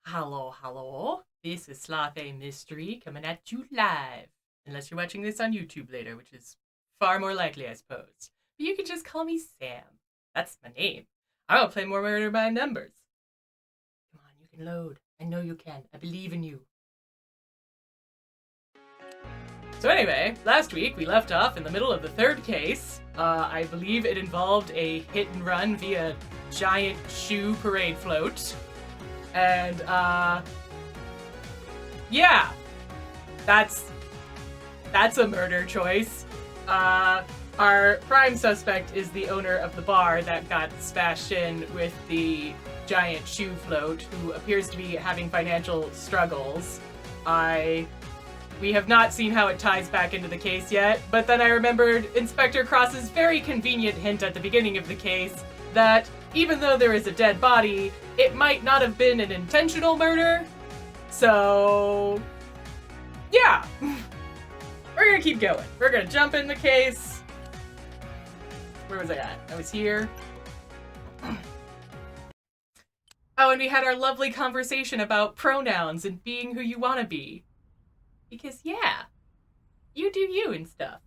Hello, hello. This is Sloth.A.Mystery coming at you live. Unless you're watching this on YouTube later, which is far more likely, I suppose. But you can just call me Sam. That's my name. I will play more Murder by Numbers. Come on, you can load. I know you can. I believe in you. So anyway, last week we left off in the middle of the third case. I believe it involved a hit and run via giant shoe parade float. And, yeah, that's a murder choice. Our prime suspect is the owner of the bar that got smashed in with the giant shoe float, who appears to be having financial struggles. We have not seen how it ties back into the case yet, but then I remembered Inspector Cross's very convenient hint at the beginning of the case that even though there is a dead body, it might not have been an intentional murder. So, yeah. We're gonna keep going. We're gonna jump in the case. Where was I at? I was here. Oh, and we had our lovely conversation about pronouns and being who you want to be. Because, yeah, you do you and stuff.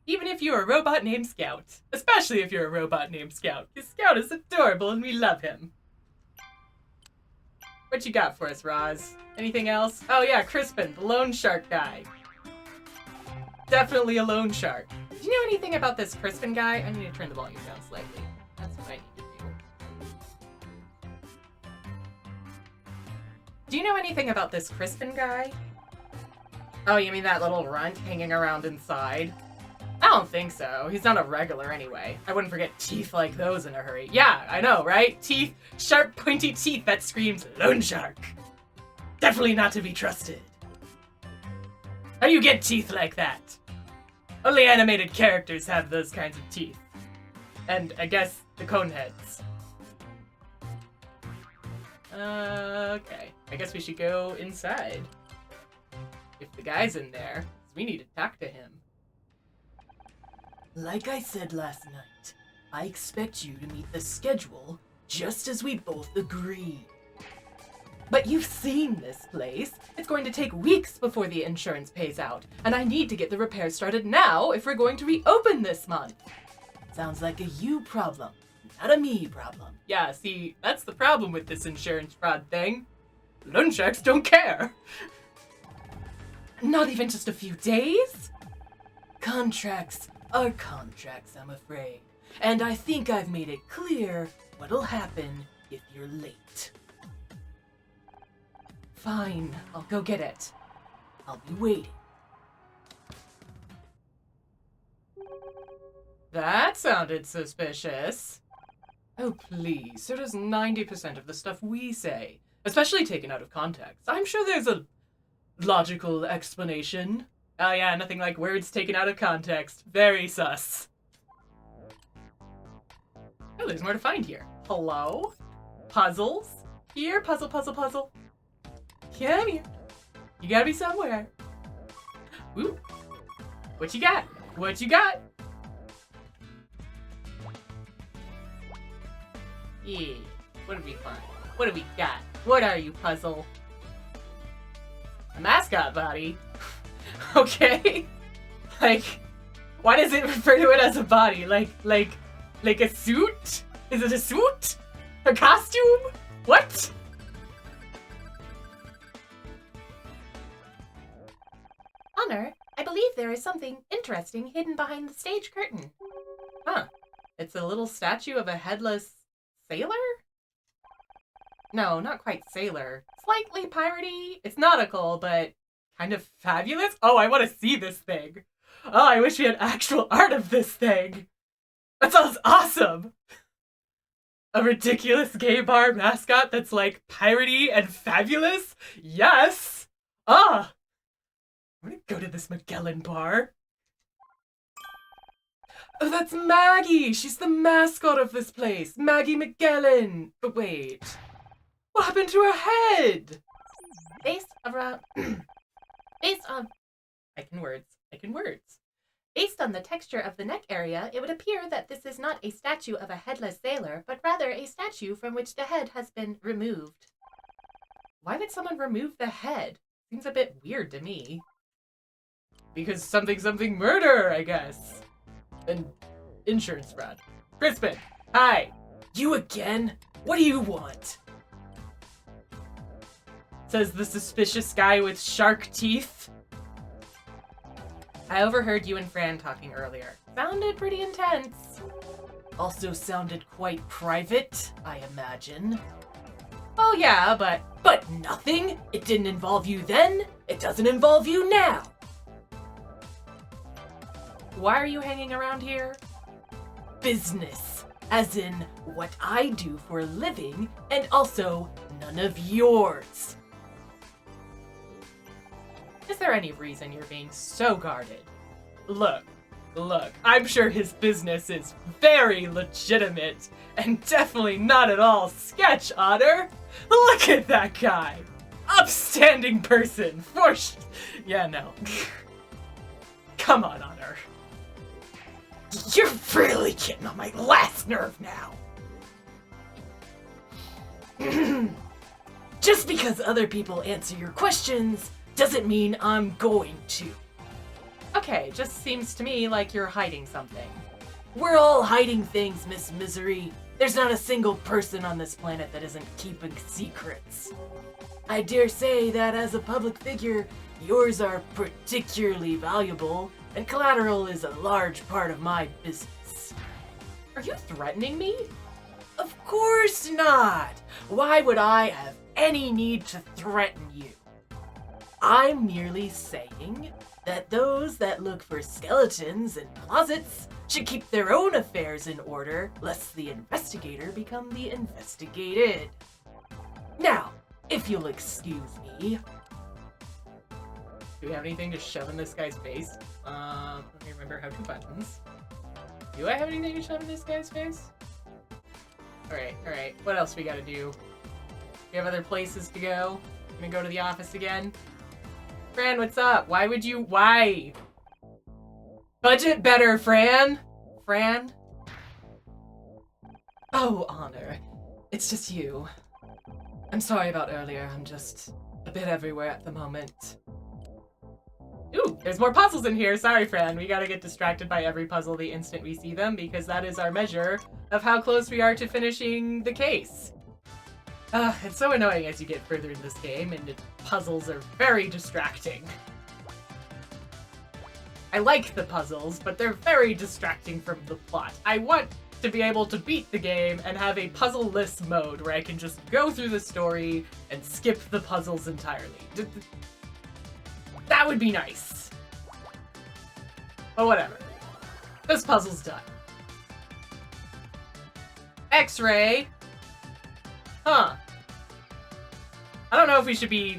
Even if you're a robot named Scout. Especially if you're a robot named Scout. Because Scout is adorable and we love him. What you got for us, Roz? Anything else? Oh yeah, Crispin, the loan shark guy. Definitely a loan shark. Do you know anything about this Crispin guy? I need to turn the volume down slightly. That's what I need to do. Do you know anything about this Crispin guy? Oh, you mean that little runt hanging around inside? I don't think so. He's not a regular anyway. I wouldn't forget teeth like those in a hurry. Yeah, I know, right? Teeth, sharp, pointy teeth that screams loan shark. Definitely not to be trusted. How do you get teeth like that? Only animated characters have those kinds of teeth. And I guess the coneheads. Okay. I guess we should go inside. If the guy's in there, we need to talk to him. Like I said last night, I expect you to meet the schedule just as we both agreed. But you've seen this place. It's going to take weeks before the insurance pays out, and I need to get the repairs started now if we're going to reopen this month. Sounds like a you problem, not a me problem. Yeah, see, that's the problem with this insurance fraud thing. Loan sharks don't care. Not even just a few days? Contracts are contracts, I'm afraid. And I think I've made it clear what'll happen if you're late. Fine, I'll go get it. I'll be waiting. That sounded suspicious. Oh, please. So does 90% of the stuff we say, especially taken out of context. I'm sure there's a logical explanation. Oh yeah, nothing like words taken out of context. Very sus. Oh, there's more to find here. Hello? Puzzles? Here, puzzle, puzzle, puzzle. Come here. You gotta be somewhere. Ooh. What you got? What you got? Yeah. What did we find? What do we got? What are you, puzzle? A mascot body? Okay. Like, why does it refer to it as a body? Like a suit? Is it a suit? A costume? What? Honor, I believe there is something interesting hidden behind the stage curtain. Huh. It's a little statue of a headless sailor? No, not quite sailor. Slightly piratey. It's nautical, but kind of fabulous. Oh, I want to see this thing. Oh, I wish we had actual art of this thing. That sounds awesome. A ridiculous gay bar mascot that's like piratey and fabulous? Yes. Ah. I'm gonna go to this Magellan bar. Oh, that's Maggie. She's the mascot of this place. Maggie Magellan. But wait. What happened to her head? Based on... I can words. Based on the texture of the neck area, it would appear that this is not a statue of a headless sailor, but rather a statue from which the head has been removed. Why did someone remove the head? Seems a bit weird to me. Because something murder, I guess. And insurance fraud. Crispin, hi. You again? What do you want? Says the suspicious guy with shark teeth. I overheard you and Fran talking earlier. Sounded pretty intense. Also sounded quite private, I imagine. Oh yeah, but nothing? It didn't involve you then? It doesn't involve you now! Why are you hanging around here? Business. As in, what I do for a living, and also none of yours. Is there any reason you're being so guarded? Look, I'm sure his business is very legitimate and definitely not at all sketch, Honor. Look at that guy. Upstanding person, yeah, no. Come on, Honor. You're really getting on my last nerve now. Just because other people answer your questions doesn't mean I'm going to. Okay, just seems to me like you're hiding something. We're all hiding things, Miss Misery. There's not a single person on this planet that isn't keeping secrets. I dare say that as a public figure, yours are particularly valuable, and collateral is a large part of my business. Are you threatening me? Of course not! Why would I have any need to threaten you? I'm merely saying that those that look for skeletons in closets should keep their own affairs in order, lest the investigator become the investigated. Now, if you'll excuse me. Do we have anything to shove in this guy's face? Let me remember how to buttons. Do I have anything to shove in this guy's face? Alright. What else we gotta do? We have other places to go? Gonna go to the office again? Fran, what's up? Why? Budget better, Fran! Fran? Oh, Honor. It's just you. I'm sorry about earlier. I'm just a bit everywhere at the moment. Ooh, there's more puzzles in here. Sorry, Fran. We gotta get distracted by every puzzle the instant we see them, because that is our measure of how close we are to finishing the case. It's so annoying as you get further in this game, and the puzzles are very distracting. I like the puzzles, but they're very distracting from the plot. I want to be able to beat the game and have a puzzle-less mode where I can just go through the story and skip the puzzles entirely. That would be nice. But whatever. This puzzle's done. X-ray. Huh. I don't know if we should be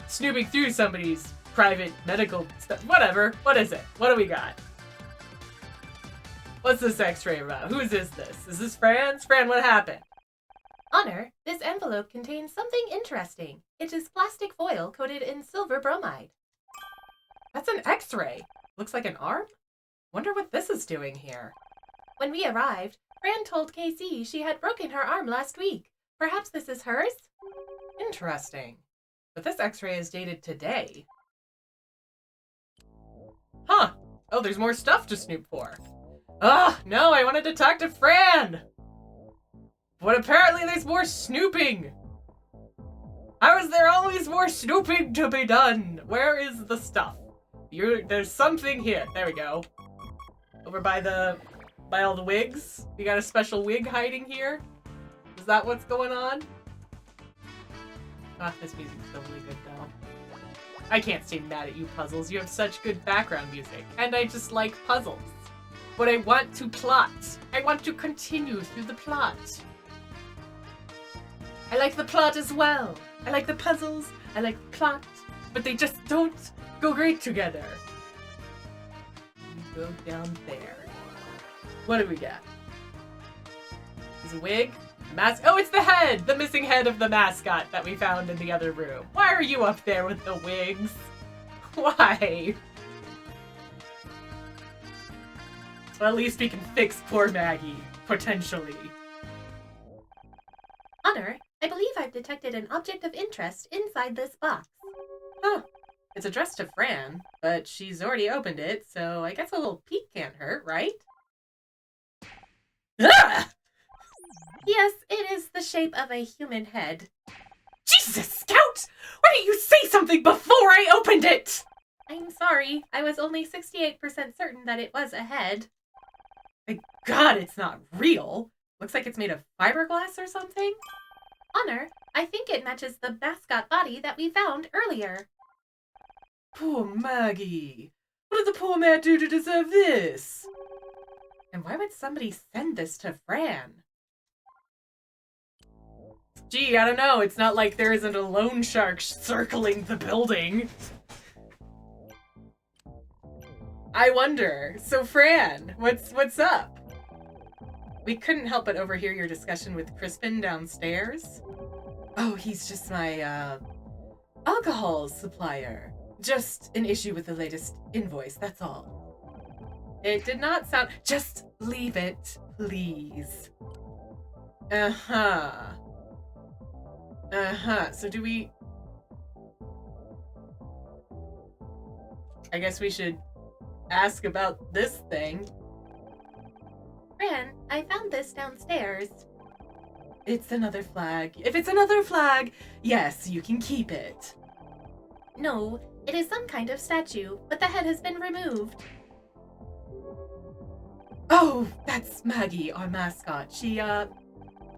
snooping through somebody's private medical stuff. Whatever. What is it? What do we got? What's this X-ray about? Whose is this? Is this Fran's? Fran, what happened? Honor, this envelope contains something interesting. It is plastic foil coated in silver bromide. That's an X-ray. Looks like an arm? Wonder what this is doing here. When we arrived, Fran told KC she had broken her arm last week. Perhaps this is hers? Interesting. But this X-ray is dated today. Huh. Oh, there's more stuff to snoop for. No, I wanted to talk to Fran! But apparently there's more snooping! How is there always more snooping to be done? Where is the stuff? There's something here. There we go. Over by all the wigs. We got a special wig hiding here. Is that what's going on? This music's still really good though. I can't stay mad at you, Puzzles. You have such good background music. And I just like puzzles. But I want to plot. I want to continue through the plot. I like the plot as well. I like the puzzles. I like the plot. But they just don't go great together. We go down there. What do we got? There's a wig. Mask. Oh, it's the head! The missing head of the mascot that we found in the other room. Why are you up there with the wigs? Why? Well, at least we can fix poor Maggie. Potentially. Honor, I believe I've detected an object of interest inside this box. Huh. It's addressed to Fran, but she's already opened it, so I guess a little peek can't hurt, right? Ah! Yes, it is the shape of a human head. Jesus, Scout! Why didn't you say something before I opened it? I'm sorry, I was only 68% certain that it was a head. Thank God it's not real. Looks like it's made of fiberglass or something. Honor, I think it matches the mascot body that we found earlier. Poor Maggie. What did the poor man do to deserve this? And why would somebody send this to Fran? Gee, I don't know. It's not like there isn't a loan shark circling the building. I wonder. So, Fran, what's up? We couldn't help but overhear your discussion with Crispin downstairs. Oh, he's just my, alcohol supplier. Just an issue with the latest invoice, that's all. It did not sound... Just leave it, please. Uh-huh. Uh-huh. So do we... I guess we should ask about this thing. Fran, I found this downstairs. It's another flag. If it's another flag, yes, you can keep it. No, it is some kind of statue, but the head has been removed. Oh, that's Maggie, our mascot. She, a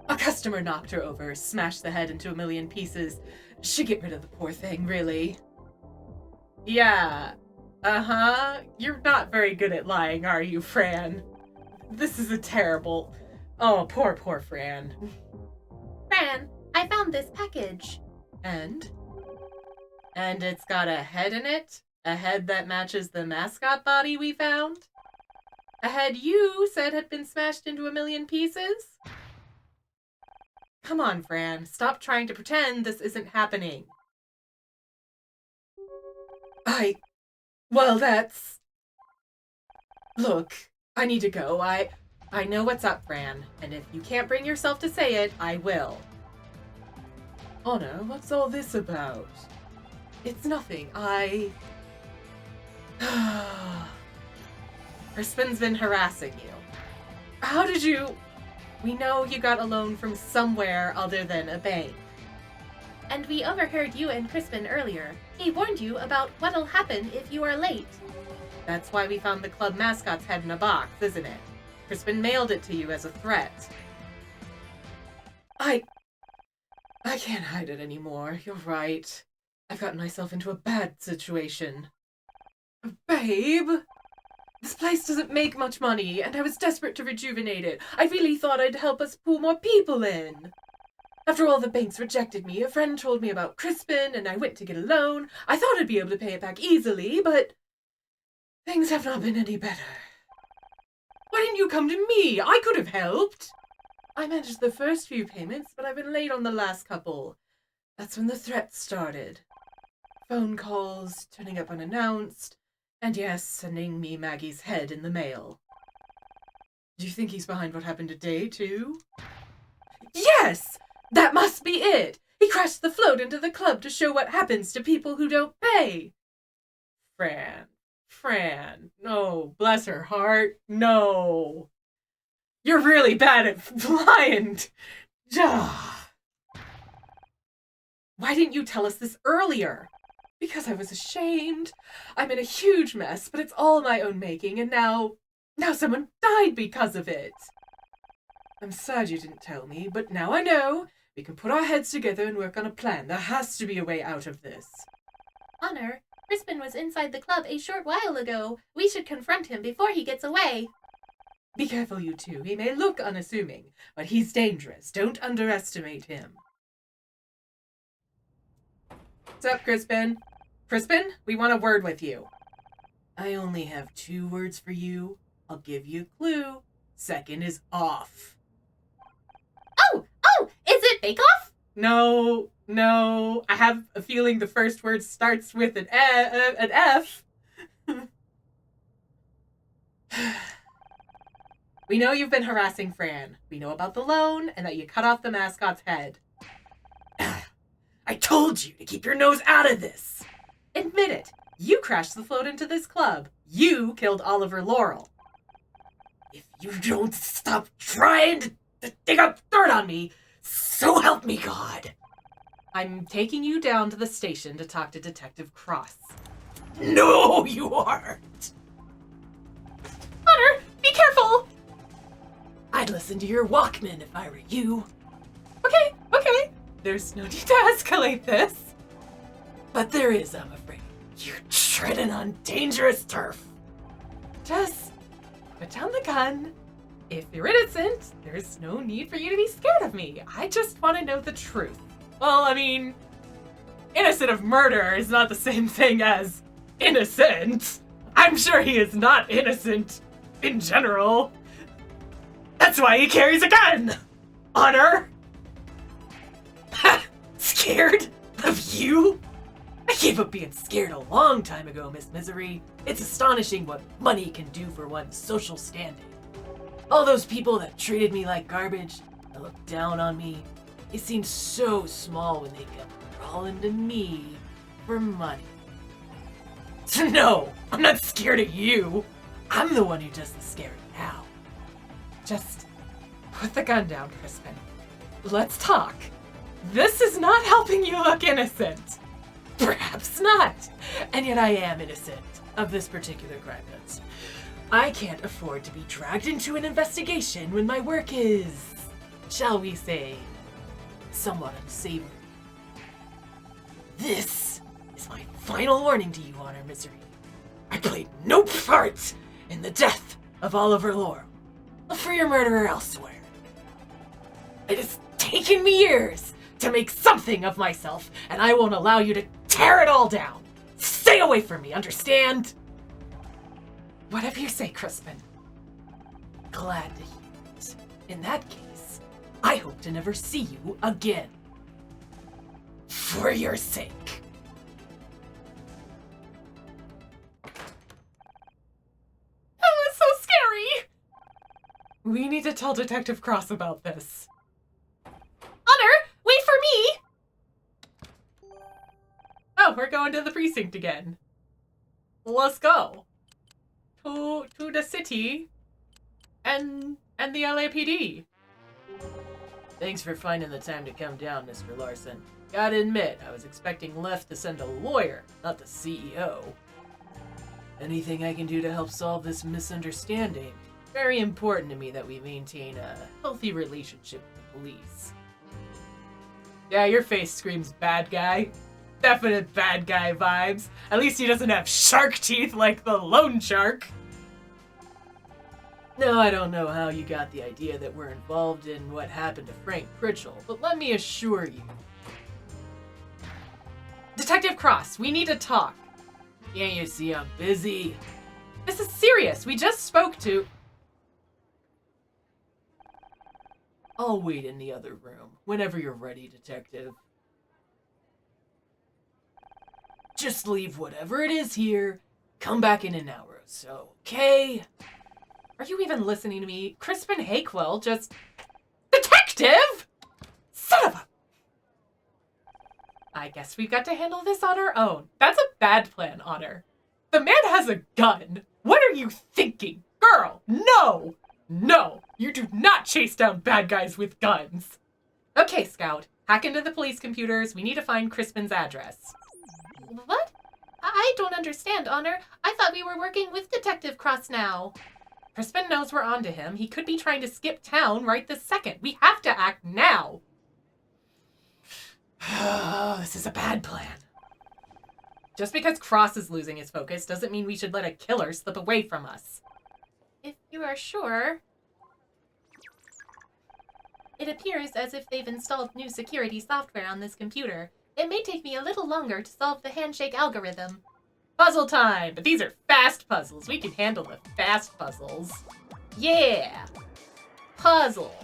customer knocked her over, smashed the head into a million pieces. Should get rid of the poor thing, really. Yeah. Uh-huh. You're not very good at lying, are you, Fran? This is a terrible... Oh, poor Fran. Fran, I found this package. And it's got a head in it? A head that matches the mascot body we found? A head you said had been smashed into a million pieces? Come on, Fran. Stop trying to pretend this isn't happening. Well, that's... Look, I need to go. I know what's up, Fran. And if you can't bring yourself to say it, I will. Honor, what's all this about? It's nothing. Crispin's been harassing you. How did you... We know you got a loan from somewhere other than a bank. And we overheard you and Crispin earlier. He warned you about what'll happen if you are late. That's why we found the club mascot's head in a box, isn't it? Crispin mailed it to you as a threat. I can't hide it anymore. You're right. I've gotten myself into a bad situation. Babe? This place doesn't make much money, and I was desperate to rejuvenate it. I really thought I'd help us pull more people in. After all the banks rejected me, a friend told me about Crispin, and I went to get a loan. I thought I'd be able to pay it back easily, but things have not been any better. Why didn't you come to me? I could have helped. I managed the first few payments, but I've been late on the last couple. That's when the threats started. Phone calls, turning up unannounced, and yes, sending me Maggie's head in the mail. Do you think he's behind what happened today, too? Yes! That must be it! He crashed the float into the club to show what happens to people who don't pay! Fran. Oh, bless her heart. No. You're really bad at flying. Why didn't you tell us this earlier? Because I was ashamed. I'm in a huge mess, but it's all my own making, and now someone died because of it. I'm sad you didn't tell me, but now I know. We can put our heads together and work on a plan. There has to be a way out of this. Honor, Crispin was inside the club a short while ago. We should confront him before he gets away. Be careful, you two. He may look unassuming, but he's dangerous. Don't underestimate him. What's up, Crispin? Crispin, we want a word with you. I only have 2 words for you. I'll give you a clue. Second is off. Oh, is it Bake Off? No. I have a feeling the first word starts with an F. We know you've been harassing Fran. We know about the loan and that you cut off the mascot's head. I told you to keep your nose out of this. Admit it. You crashed the float into this club. You killed Oliver Laurel. If you don't stop trying to dig up dirt on me, so help me God. I'm taking you down to the station to talk to Detective Cross. No, you aren't. Hunter, be careful! I'd listen to your Walkman if I were you. Okay. There's no need to escalate this. But there is, I'm afraid. You're treading on dangerous turf. Just put down the gun. If you're innocent, there's no need for you to be scared of me. I just want to know the truth. Well, I mean, innocent of murder is not the same thing as innocent. I'm sure he is not innocent in general. That's why he carries a gun. Honor. Ha! Scared? Of you? I gave up being scared a long time ago, Miss Misery. It's astonishing what money can do for one's social standing. All those people that treated me like garbage, that looked down on me, they seemed so small when they kept crawling to me for money. So no, I'm not scared of you. I'm the one who does the scaring now. Just put the gun down, Crispin. Let's talk. This is not helping you look innocent. Perhaps not. And yet I am innocent of this particular crime. I can't afford to be dragged into an investigation when my work is, shall we say, somewhat unsavory. This is my final warning to you, Honor Misery. I played no part in the death of Oliver Laurel. Look for your murderer elsewhere. It has taken me years to make something of myself, and I won't allow you to tear it all down. Stay away from me, understand? Whatever you say, Crispin. Glad to hear it. In that case, I hope to never see you again. For your sake. That was so scary! We need to tell Detective Cross about this. Honor, wait for me! Oh, we're going to the precinct again. Let's go. To the city and the LAPD. Thanks for finding the time to come down, Mr. Larson. Gotta admit, I was expecting Left to send a lawyer, not the CEO. Anything I can do to help solve this misunderstanding? Very important to me that we maintain a healthy relationship with the police. Yeah, your face screams bad guy. Definite bad guy vibes. At least he doesn't have shark teeth like the loan shark. No, I don't know how you got the idea that we're involved in what happened to Frank Pritchell, but let me assure you. Detective Cross, we need to talk. Can't you see I'm busy? This is serious. We just spoke to... I'll wait in the other room, whenever you're ready, Detective. Just leave whatever it is here, come back in an hour or so, okay? Are you even listening to me? Crispin Hakewell just... Detective! Son of a... I guess we've got to handle this on our own. That's a bad plan, Honor. The man has a gun. What are you thinking? Girl, no! No! You do not chase down bad guys with guns. Okay, Scout. Hack into the police computers. We need to find Crispin's address. What? I don't understand, Honor. I thought we were working with Detective Cross now. Crispin knows we're onto him. He could be trying to skip town right this second. We have to act now. This is a bad plan. Just because Cross is losing his focus doesn't mean we should let a killer slip away from us. If you are sure... It appears as if they've installed new security software on this computer. It may take me a little longer to solve the handshake algorithm. Puzzle time! But these are fast puzzles. We can handle the fast puzzles. Yeah! Puzzle.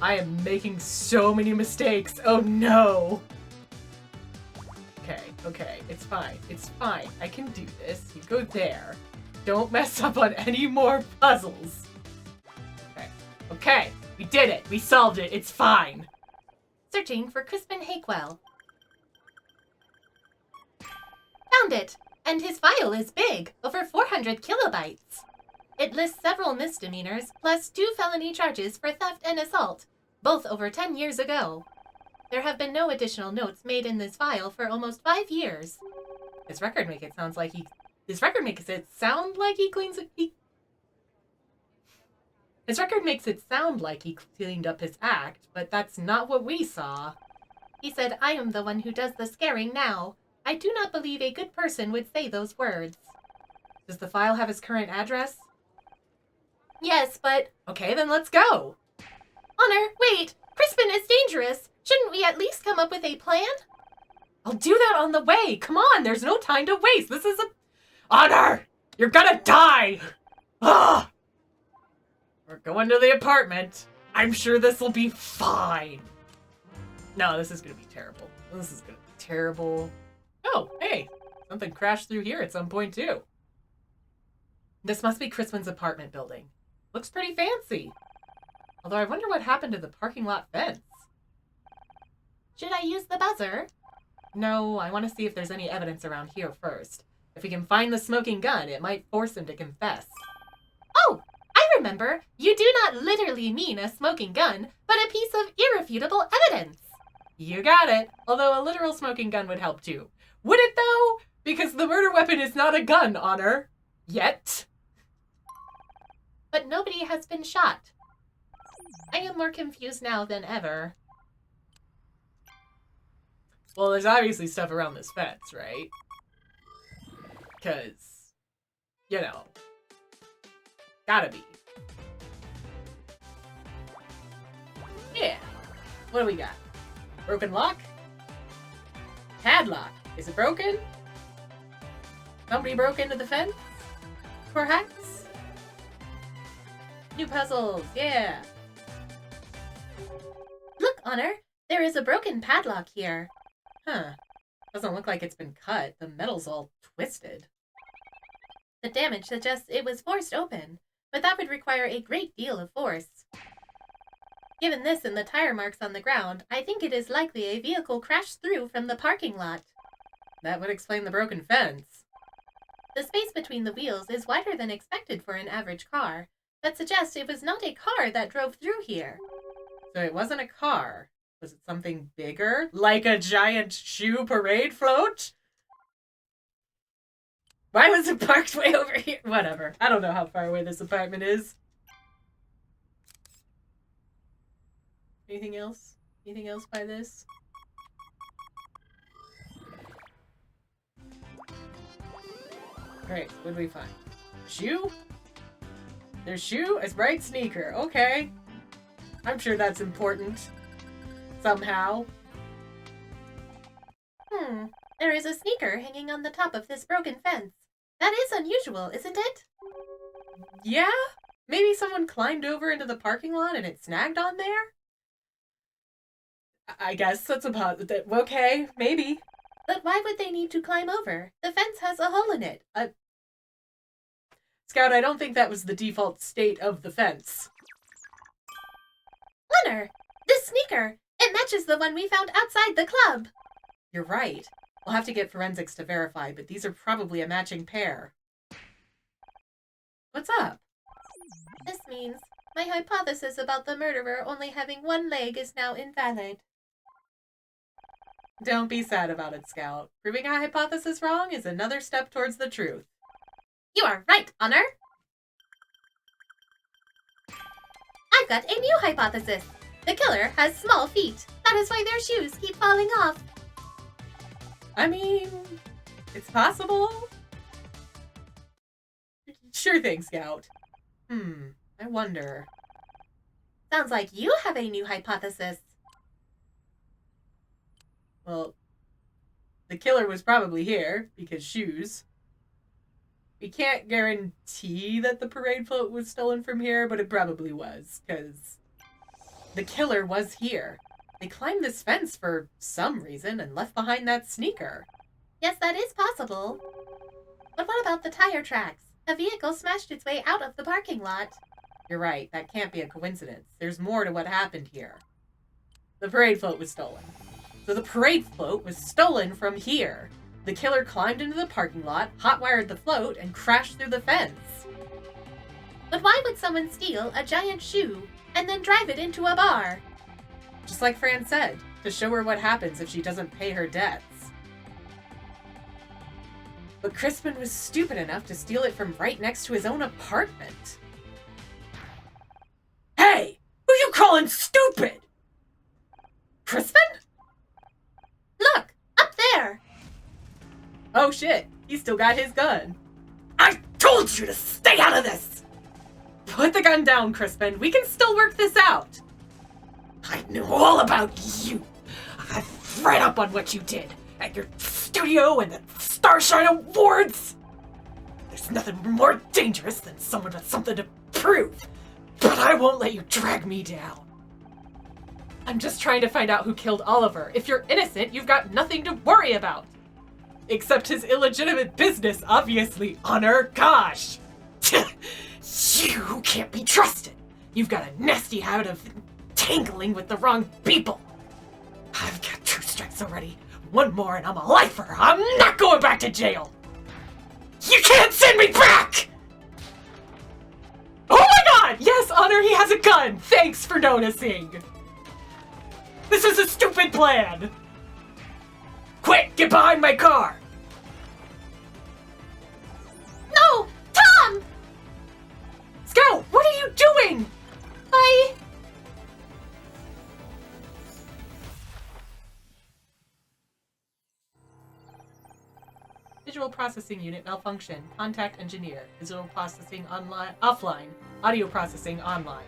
I am making so many mistakes. Oh no! Okay. It's fine. It's fine. I can do this. You go there. Don't mess up on any more puzzles. Okay. We did it. We solved it. It's fine. searching for Crispin Hakewell. Found it! And his file is big, over 400 kilobytes. It lists several misdemeanors, plus 2 felony charges for theft and assault, both over 10 years ago. There have been no additional notes made in this file for almost 5 years. His record makes it sound like he cleans it. His record makes it sound like he cleaned up his act, but that's not what we saw. He said, "I am the one who does the scaring now. I do not believe a good person would say those words." Does the file have his current address? Yes, but... Okay, then let's go! Honor, wait! Crispin is dangerous! Shouldn't we at least come up with a plan? I'll do that on the way! Come on, there's no time to waste! This is a... Honor! You're gonna die! Ah! We're going to the apartment. I'm sure this'll be fine. No, this is gonna be terrible. This is gonna be terrible. Oh, hey! Something crashed through here at some point, too. This must be Crispin's apartment building. Looks pretty fancy. Although I wonder what happened to the parking lot fence. Should I use the buzzer? No, I want to see if there's any evidence around here first. If we can find the smoking gun, it might force him to confess. Oh, I remember. You do not literally mean a smoking gun, but a piece of irrefutable evidence. You got it. Although a literal smoking gun would help too. Would it though? Because the murder weapon is not a gun, Honor. Yet. But nobody has been shot. I am more confused now than ever. Well, there's obviously stuff around this fence, right? Because, you know, gotta be. Yeah. What do we got? Broken lock? Padlock. Is it broken? Somebody broke into the fence? Perhaps? New puzzles, yeah. Look, Honor, there is a broken padlock here. Huh. Doesn't look like it's been cut. The metal's all twisted. The damage suggests it was forced open, but that would require a great deal of force. Given this and the tire marks on the ground, I think it is likely a vehicle crashed through from the parking lot. That would explain the broken fence. The space between the wheels is wider than expected for an average car. That suggests it was not a car that drove through here. So it wasn't a car. Was it something bigger? Like a giant shoe parade float? Why was it parked way over here? Whatever. I don't know how far away this apartment is. Anything else? Anything else by this? Alright, what do we find? Shoe? There's shoe? A bright sneaker. Okay. I'm sure that's important. Somehow. There is a sneaker hanging on the top of this broken fence. That is unusual, isn't it? Yeah? Maybe someone climbed over into the parking lot and it snagged on there? I guess that's about it. Okay, maybe. But why would they need to climb over? The fence has a hole in it. Scout, I don't think that was the default state of the fence. Honor! This sneaker! It matches the one we found outside the club! You're right. We'll have to get forensics to verify, but these are probably a matching pair. What's up? This means my hypothesis about the murderer only having one leg is now invalid. Don't be sad about it, Scout. Proving a hypothesis wrong is another step towards the truth. You are right, Honor! I've got a new hypothesis. The killer has small feet. That is why their shoes keep falling off. I mean, it's possible. Sure thing, Scout. I wonder. Sounds like you have a new hypothesis. Well, the killer was probably here, because shoes. We can't guarantee that the parade float was stolen from here, but it probably was, because the killer was here. They climbed this fence for some reason and left behind that sneaker. Yes, that is possible. But what about the tire tracks? A vehicle smashed its way out of the parking lot. You're right, that can't be a coincidence. There's more to what happened here. The parade float was stolen. So the parade float was stolen from here. The killer climbed into the parking lot, hotwired the float, and crashed through the fence. But why would someone steal a giant shoe and then drive it into a bar? Just like Fran said, to show her what happens if she doesn't pay her debts. But Crispin was stupid enough to steal it from right next to his own apartment. Hey! Who you calling stupid? Crispin? Look, up there! Oh shit, he's still got his gun. I told you to stay out of this! Put the gun down, Crispin. We can still work this out. I knew all about you. I've read up on what you did at your studio and the Starshine Awards. There's nothing more dangerous than someone with something to prove. But I won't let you drag me down. I'm just trying to find out who killed Oliver. If you're innocent, you've got nothing to worry about. Except his illegitimate business, obviously. Honor, gosh. You can't be trusted. You've got a nasty habit of tangling with the wrong people. I've got 2 strikes already. 1 more and I'm a lifer. I'm not going back to jail. You can't send me back! Oh my god! Yes, Honor, he has a gun! Thanks for noticing! This is a stupid plan! Quick, get behind my car! No! Tom! Scout, what are you doing? Visual processing unit malfunction. Contact engineer. Visual processing online, offline. Audio processing online.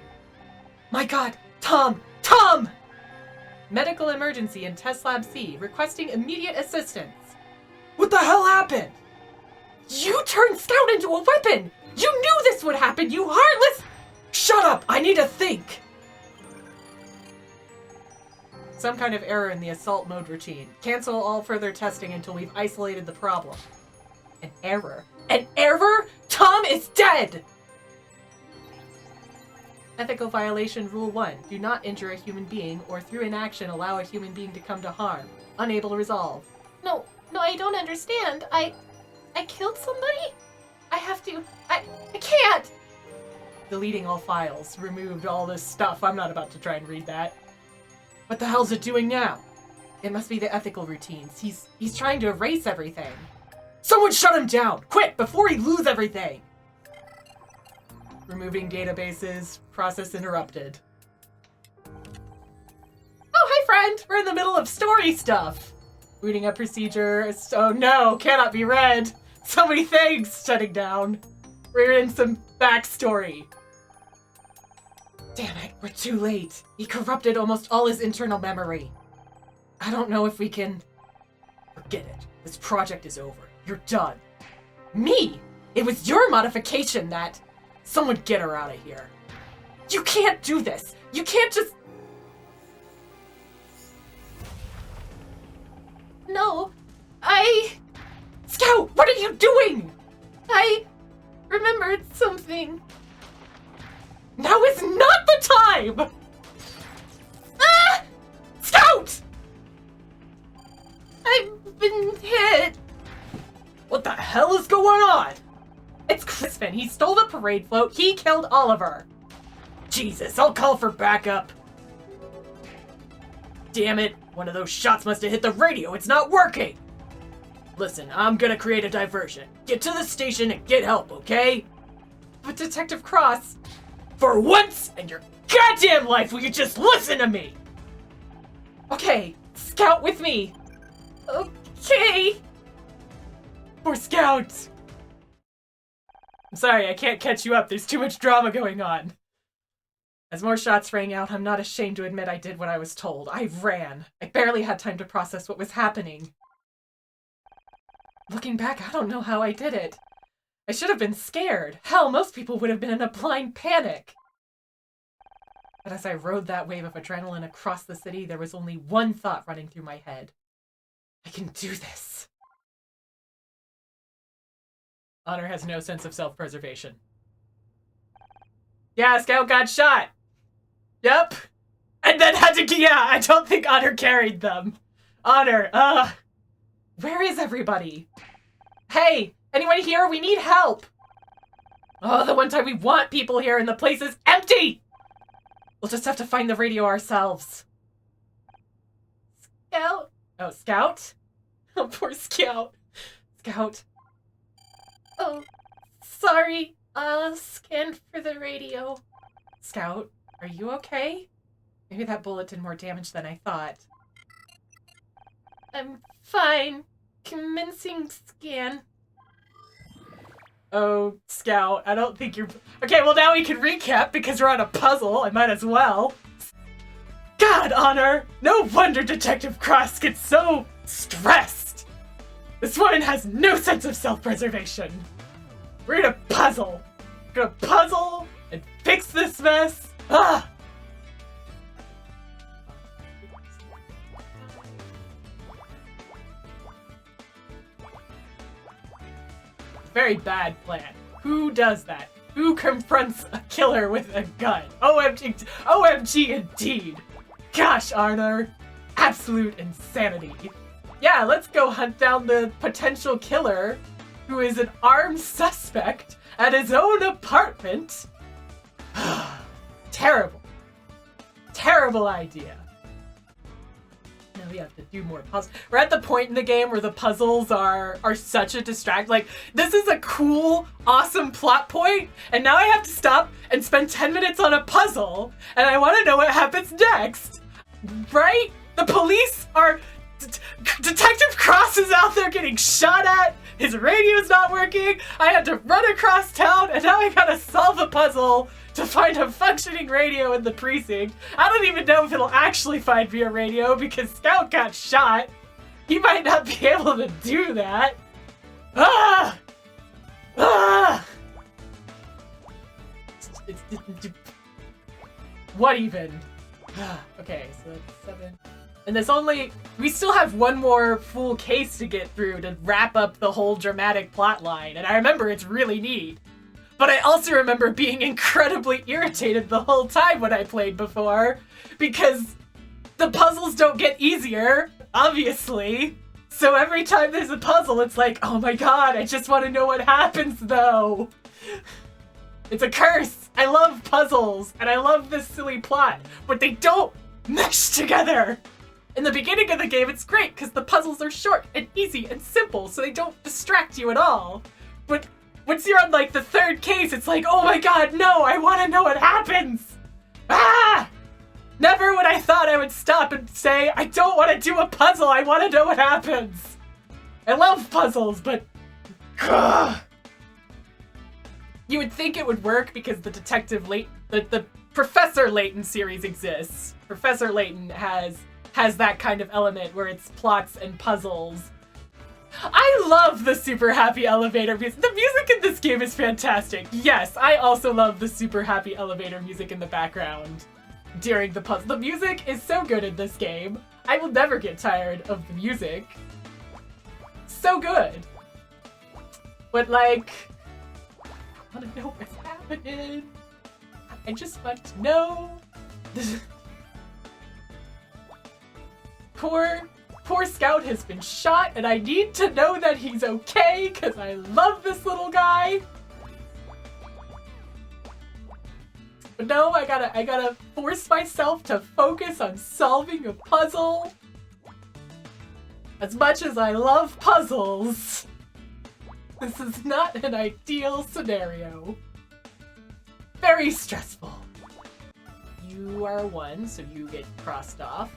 My god! Tom! Tom! Medical emergency in Test Lab C. Requesting immediate assistance. What the hell happened? You turned Scout into a weapon! You knew this would happen, you heartless— Shut up! I need to think! Some kind of error in the assault mode routine. Cancel all further testing until we've isolated the problem. An error? An error? Tom is dead! Ethical violation rule 1. Do not injure a human being or through inaction allow a human being to come to harm. Unable to resolve. No, I don't understand. I killed somebody? I can't! Deleting all files. Removed all this stuff. I'm not about to try and read that. What the hell's it doing now? It must be the ethical routines. He's trying to erase everything. Someone shut him down! Quick, before he lose everything! Removing databases. Process interrupted. Oh, hi friend! We're in the middle of story stuff! Booting up procedure. Oh no, cannot be read! So many things shutting down. We're in some backstory. Damn it, we're too late. He corrupted almost all his internal memory. I don't know if we can... Forget it. This project is over. You're done. Me? It was your modification that... Someone get her out of here. You can't do this. You can't just... No, Scout, what are you doing? I remembered something. Now is not the time! Ah! Scout! I've been hit. What the hell is going on? It's Crispin. He stole the parade float. He killed Oliver. Jesus, I'll call for backup. Damn it. One of those shots must have hit the radio. It's not working. Listen, I'm gonna create a diversion. Get to the station and get help, okay? But Detective Cross... For once in your goddamn life, will you just listen to me? Okay, Scout with me. Okay. For Scout. I'm sorry, I can't catch you up. There's too much drama going on. As more shots rang out, I'm not ashamed to admit I did what I was told. I ran. I barely had time to process what was happening. Looking back, I don't know how I did it. I should have been scared. Hell, most people would have been in a blind panic. But as I rode that wave of adrenaline across the city, there was only one thought running through my head. I can do this. Honor has no sense of self-preservation. Yeah, Scout got shot. Yep. and then had to, yeah, I don't think Honor carried them. Honor, where is everybody? Hey, anyone here? We need help. Oh, the one time we want people here and the place is empty. We'll just have to find the radio ourselves. Scout? Oh, Scout? Oh, poor Scout. Scout. Oh, sorry. Scan for the radio. Scout, are you okay? Maybe that bullet did more damage than I thought. I'm fine. Commencing scan. Oh, Scout, I don't think you're... Okay, well now we can recap because we're on a puzzle. I might as well. God, Honor! No wonder Detective Cross gets so stressed! This woman has no sense of self-preservation. We're in a puzzle. We're gonna puzzle and fix this mess. Ah! Very bad plan. Who does that? Who confronts a killer with a gun? OMG, OMG indeed. Gosh, Honor. Absolute insanity. Yeah, let's go hunt down the potential killer who is an armed suspect at his own apartment. Terrible. Terrible idea. Now we have to do more puzzles. We're at the point in the game where the puzzles are such a distract. Like, this is a cool, awesome plot point, and now I have to stop and spend 10 minutes on a puzzle, and I want to know what happens next. Right? The police are... Detective Cross is out there getting shot at. His radio's not working. I had to run across town, and now I gotta solve a puzzle to find a functioning radio in the precinct. I don't even know if it'll actually find me a radio because Scout got shot. He might not be able to do that. Ah! Ah! What even? Okay, so that's 7. And there's only... We still have one more full case to get through to wrap up the whole dramatic plot line. And I remember it's really neat. But I also remember being incredibly irritated the whole time when I played before. Because the puzzles don't get easier, obviously. So every time there's a puzzle, it's like, oh my god, I just want to know what happens though. It's a curse. I love puzzles, and I love this silly plot, but they don't mesh together. In the beginning of the game, it's great because the puzzles are short and easy and simple, so they don't distract you at all. But once you're on like the third case, it's like, oh my god, no, I want to know what happens. Ah! Never would I thought I would stop and say, I don't want to do a puzzle, I want to know what happens. I love puzzles, but... Ugh. You would think it would work because the the Professor Layton series exists. Professor Layton has that kind of element where it's plots and puzzles. I love the super happy elevator music. The music in this game is fantastic. Yes, I also love the super happy elevator music in the background during the puzzle. The music is so good in this game. I will never get tired of the music. So good. But like... I want to know what's happening. I just want to know. Poor Scout has been shot, and I need to know that he's okay, because I love this little guy. But no, I gotta force myself to focus on solving a puzzle. As much as I love puzzles, this is not an ideal scenario. Very stressful. You are 1, so you get crossed off.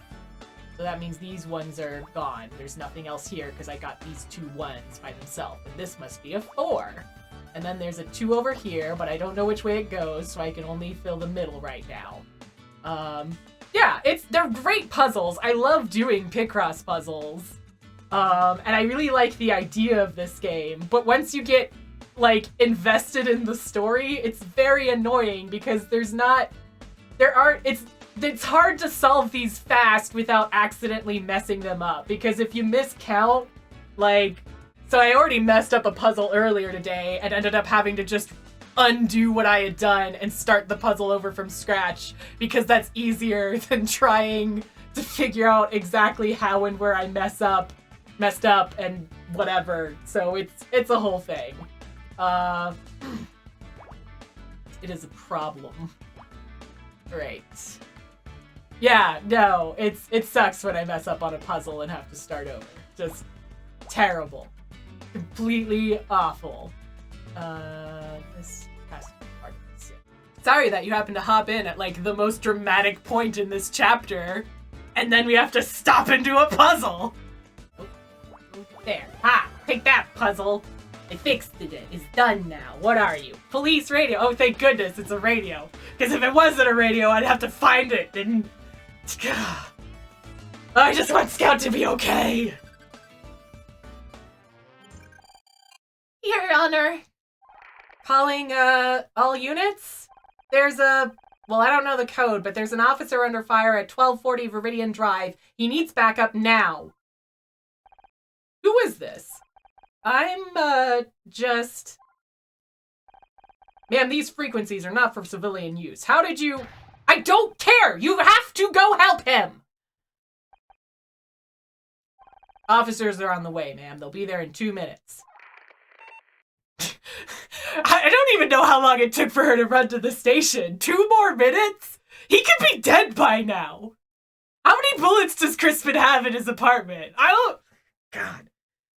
So that means these ones are gone. There's nothing else here because I got these 2 1s by themselves. And this must be a 4. And then there's a 2 over here, but I don't know which way it goes, so I can only fill the middle right now. Yeah, they're great puzzles. I love doing picross puzzles. And I really like the idea of this game. But once you get, like, invested in the story, it's very annoying because it's hard to solve these fast without accidentally messing them up. Because if you miscount, like... So I already messed up a puzzle earlier today and ended up having to just undo what I had done and start the puzzle over from scratch, because that's easier than trying to figure out exactly how and where I messed up and whatever. So it's a whole thing. It is a problem. Right. Yeah, no, it sucks when I mess up on a puzzle and have to start over. Just terrible. Completely awful. This has to be part of this. Sorry that you happened to hop in at like the most dramatic point in this chapter, and then we have to stop and do a puzzle. Oh, there. Ha! Take that, puzzle. I fixed it. It's done now. What are you? Police radio. Oh, thank goodness it's a radio. Because if it wasn't a radio, I'd have to find it. And I just want Scout to be okay. Your Honor. Calling, all units? There's a... Well, I don't know the code, but there's an officer under fire at 1240 Viridian Drive. He needs backup now. Who is this? I'm, just... Ma'am, these frequencies are not for civilian use. How did you... I don't care! You have to go help him! Officers are on the way, ma'am. They'll be there in 2 minutes. I don't even know how long it took for her to run to the station. 2 more minutes? He could be dead by now. How many bullets does Crispin have in his apartment? I don't... God.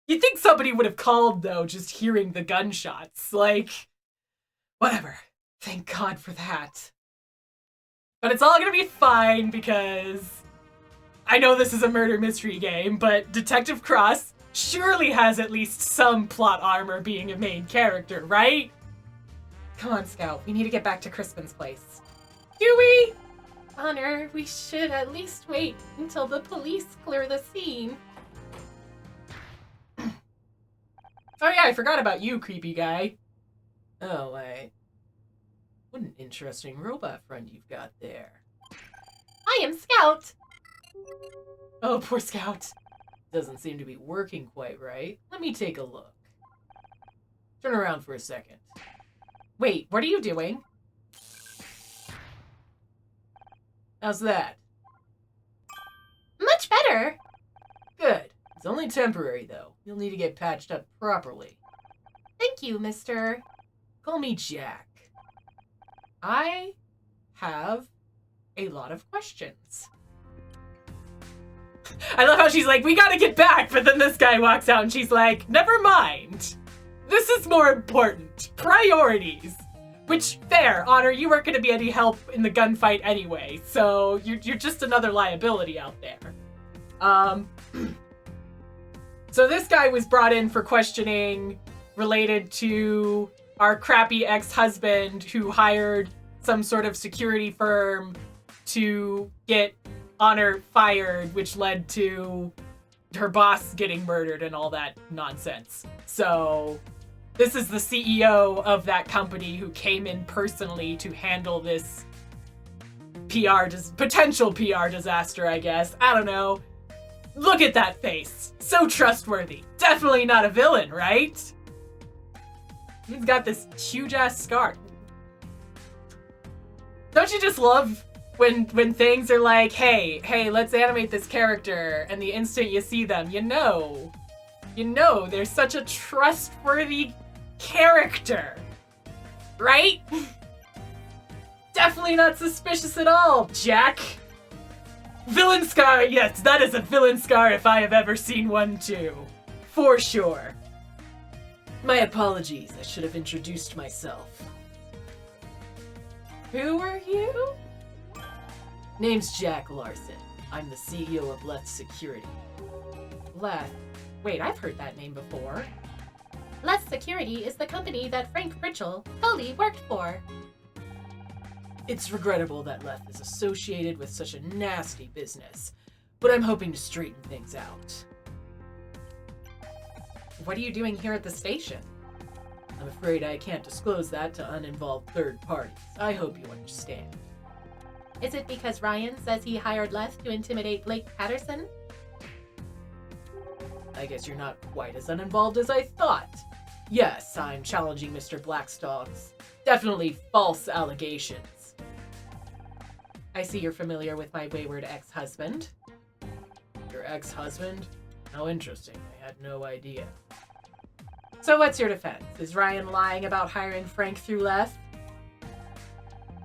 You'd think somebody would have called, though, just hearing the gunshots. Like, whatever. Thank God for that. But it's all gonna be fine, because I know this is a murder mystery game, but Detective Cross surely has at least some plot armor being a main character, right? Come on, Scout. We need to get back to Crispin's place. Do we? Honor, we should at least wait until the police clear the scene. Oh yeah, I forgot about you, creepy guy. Oh, wait. What an interesting robot friend you've got there. I am Scout. Oh, poor Scout. Doesn't seem to be working quite right. Let me take a look. Turn around for a second. Wait, what are you doing? How's that? Much better. Good. It's only temporary, though. You'll need to get patched up properly. Thank you, Mr. Call me Jack. I have a lot of questions. I love how she's like, we gotta get back, but then this guy walks out and she's like, never mind. This is more important. Priorities. Which, fair, Honor, you weren't gonna be any help in the gunfight anyway, so you're just another liability out there. So this guy was brought in for questioning related to our crappy ex-husband who hired some sort of security firm to get Honor fired, which led to her boss getting murdered and all that nonsense. So this is the CEO of that company who came in personally to handle this potential PR disaster, I guess. I don't know. Look at that face. So trustworthy. Definitely not a villain, right? He's got this huge-ass scar. Don't you just love when things are like, hey, let's animate this character, and the instant you see them, you know they're such a trustworthy character, right? Definitely not suspicious at all, Jack. Villain scar, yes, that is a villain scar if I have ever seen one too. For sure. My apologies, I should have introduced myself. Who are you? Name's Jack Larson. I'm the CEO of Leth Security. Leth? Wait, I've heard that name before. Leth Security is the company that Frank Pritchell fully worked for. It's regrettable that Leth is associated with such a nasty business, but I'm hoping to straighten things out. What are you doing here at the station? I'm afraid I can't disclose that to uninvolved third parties. I hope you understand. Is it because Ryan says he hired Leth to intimidate Blake Patterson? I guess you're not quite as uninvolved as I thought. Yes, I'm challenging Mr. Blackstock's definitely false allegations. I see you're familiar with my wayward ex-husband. Your ex-husband? How interesting. I had no idea. So what's your defense? Is Ryan lying about hiring Frank through Leth?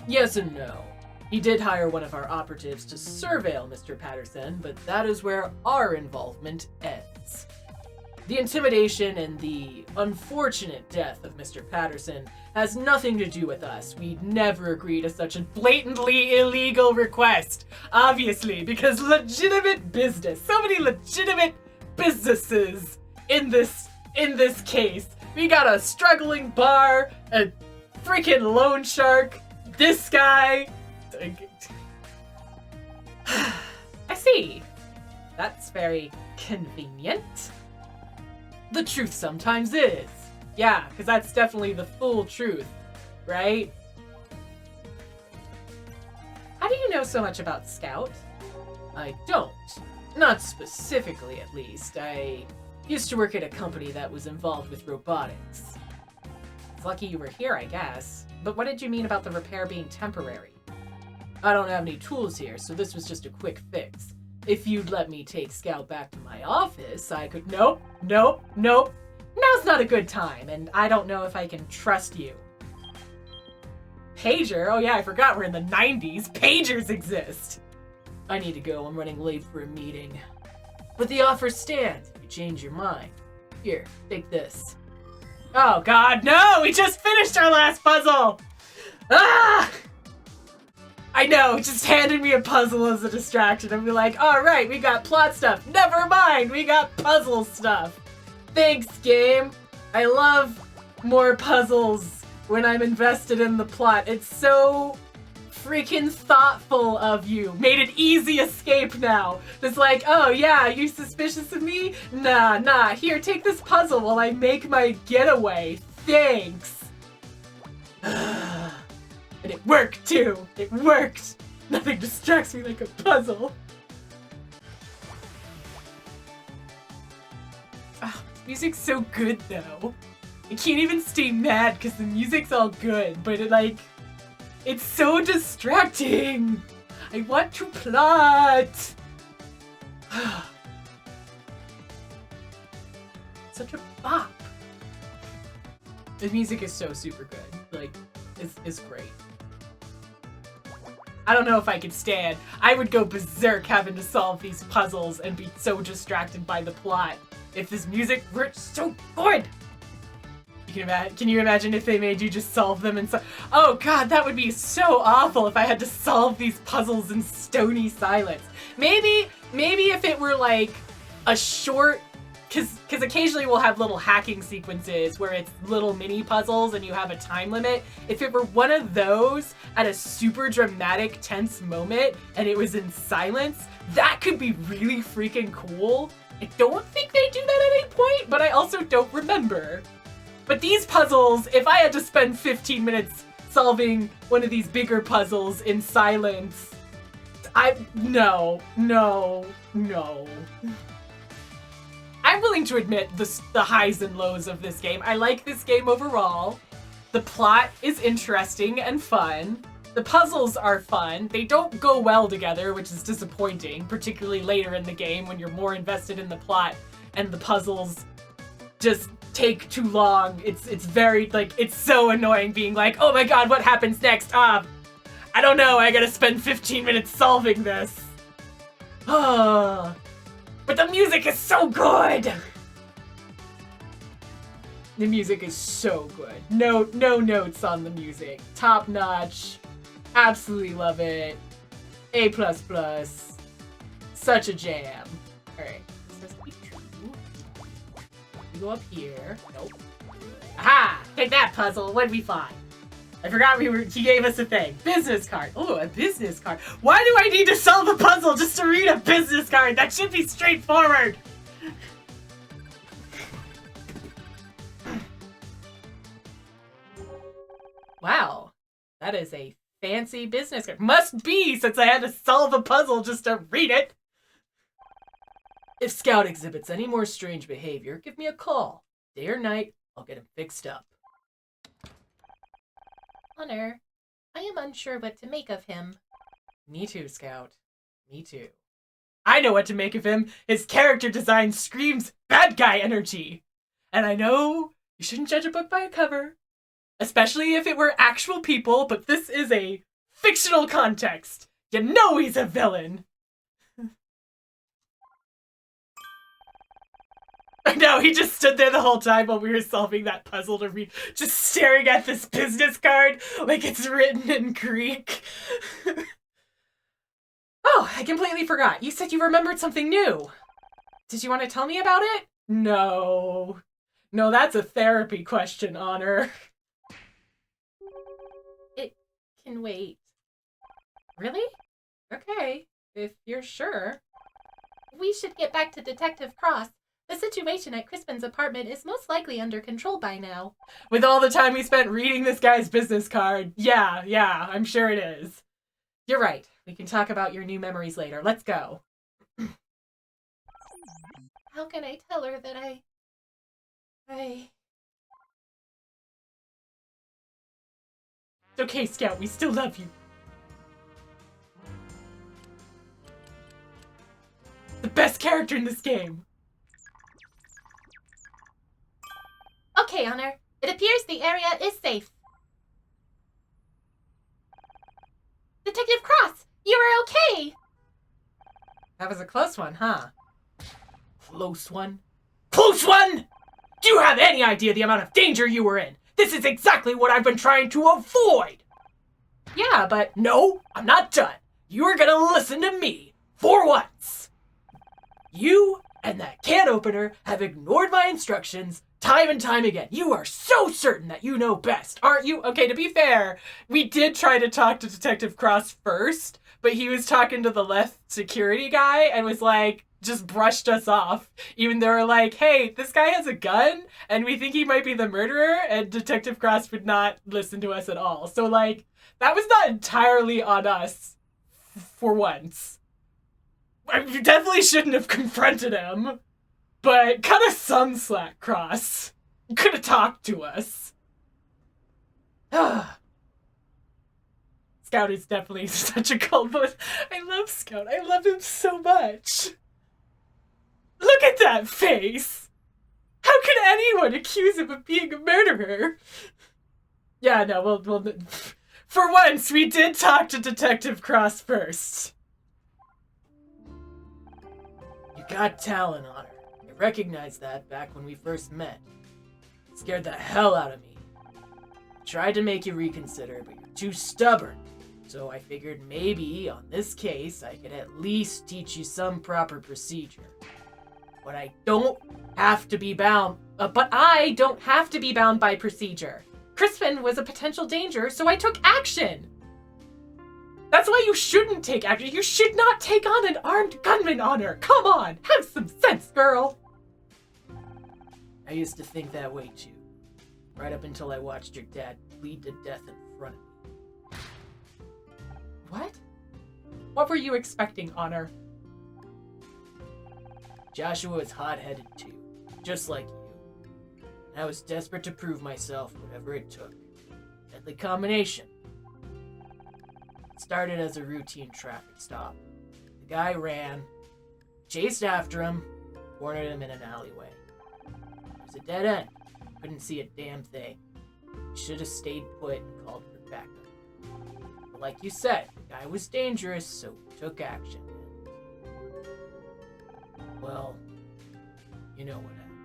Yes and no. He did hire one of our operatives to surveil Mr. Patterson, but that is where our involvement ends. The intimidation and the unfortunate death of Mr. Patterson has nothing to do with us. We'd never agree to such a blatantly illegal request. Obviously, because legitimate business, so many legitimate businesses in this case. We got a struggling bar, a freaking loan shark, this guy. I see. That's very convenient. The truth sometimes is. Yeah, because that's definitely the full truth, right? How do you know so much about Scout? I don't. Not specifically, at least. I used to work at a company that was involved with robotics. It's lucky you were here, I guess. But what did you mean about the repair being temporary? I don't have any tools here, so this was just a quick fix. If you'd let me take Scout back to my office, I could— Nope. Now's not a good time, and I don't know if I can trust you. Pager? Oh yeah, I forgot we're in the 90s. Pagers exist. I need to go. I'm running late for a meeting. But the offer stands if you change your mind. Here, take this. Oh god, no! We just finished our last puzzle! Ah! I know, just handed me a puzzle as a distraction and be like, alright, we got plot stuff. Never mind, we got puzzle stuff. Thanks, game. I love more puzzles when I'm invested in the plot. It's so freaking thoughtful of you. Made it easy escape now. It's like, oh yeah, you suspicious of me? Nah. Here, take this puzzle while I make my getaway. Thanks. And it worked too. It worked. Nothing distracts me like a puzzle. Oh, music's so good though. I can't even stay mad because the music's all good, but it's so distracting. I want to plot. Such a bop. The music is so super good. It's great. I don't know if I could stand. I would go berserk having to solve these puzzles and be so distracted by the plot if this music were so good. Can you imagine if they made you just solve them and oh god, that would be so awful if I had to solve these puzzles in stony silence. Maybe if it were like a short, because occasionally we'll have little hacking sequences where it's little mini puzzles and you have a time limit. If it were one of those at a super dramatic, tense moment and it was in silence, that could be really freaking cool. I don't think they do that at any point, but I also don't remember. But these puzzles, if I had to spend 15 minutes solving one of these bigger puzzles in silence, no. I'm willing to admit the highs and lows of this game. I like this game overall. The plot is interesting and fun. The puzzles are fun. They don't go well together, which is disappointing, particularly later in the game when you're more invested in the plot and the puzzles just take too long. It's very, it's so annoying being like, oh my god, what happens next? I don't know, I gotta spend 15 minutes solving this. But the music is so good! The music is so good. No notes on the music. Top notch. Absolutely love it. A++. Such a jam. Alright. This has to be true. We go up here. Nope. Aha! Take that, puzzle. What'd we find? I forgot he gave us a thing. Business card. Oh, a business card. Why do I need to solve a puzzle just to read a business card? That should be straightforward. Wow. That is a fancy business card. Must be, since I had to solve a puzzle just to read it. If Scout exhibits any more strange behavior, give me a call. Day or night, I'll get him fixed up. Honor, I am unsure what to make of him. Me too, Scout. Me too. I know what to make of him. His character design screams bad guy energy. And I know you shouldn't judge a book by a cover, especially if it were actual people, but this is a fictional context. You know he's a villain. No, he just stood there the whole time while we were solving that puzzle to read, just staring at this business card like it's written in Greek. Oh, I completely forgot. You said you remembered something new. Did you want to tell me about it? No. No, that's a therapy question, Honor. It can wait. Really? Okay, if you're sure. We should get back to Detective Cross. The situation at Crispin's apartment is most likely under control by now. With all the time we spent reading this guy's business card, yeah, I'm sure it is. You're right. We can talk about your new memories later. Let's go. How can I tell her that I... It's okay, Scout. We still love you. The best character in this game. Okay, Honor. It appears the area is safe. Detective Cross, you are okay! That was a close one, huh? Close one? Close one?! Do you have any idea the amount of danger you were in? This is exactly what I've been trying to avoid! Yeah, but no, I'm not done. You are gonna listen to me, for once. You and that can opener have ignored my instructions time and time again. You are so certain that you know best, aren't you? Okay, to be fair, we did try to talk to Detective Cross first, but he was talking to the left security guy and was like, just brushed us off. Even though we're like, hey, this guy has a gun and we think he might be the murderer, and Detective Cross would not listen to us at all. So like, that was not entirely on us for once. You definitely shouldn't have confronted him. But cut us some slack, Cross. You could have talked to us. Scout is definitely such a culprit. I love Scout. I love him so much. Look at that face! How could anyone accuse him of being a murderer? Yeah, no, we'll for once, we did talk to Detective Cross first. You got talent, Honor. I recognized that back when we first met. It scared the hell out of me. I tried to make you reconsider, but you're too stubborn. So I figured maybe, on this case, I could at least teach you some proper procedure. But I don't have to be bound by procedure. Crispin was a potential danger, so I took action. That's why you shouldn't take action. You should not take on an armed gunman, Honor. Come on, have some sense, girl. I used to think that way too. Right up until I watched your dad bleed to death in front of me. What? What were you expecting, Honor? Joshua is hot-headed too, just like you. And I was desperate to prove myself, whatever it took. Deadly combination. It started as a routine traffic stop. The guy ran, chased after him, cornered him in an alleyway. It was a dead end. Couldn't see a damn thing. Should have stayed put and called for backup. But like you said, the guy was dangerous, so we took action. Well, you know what happened.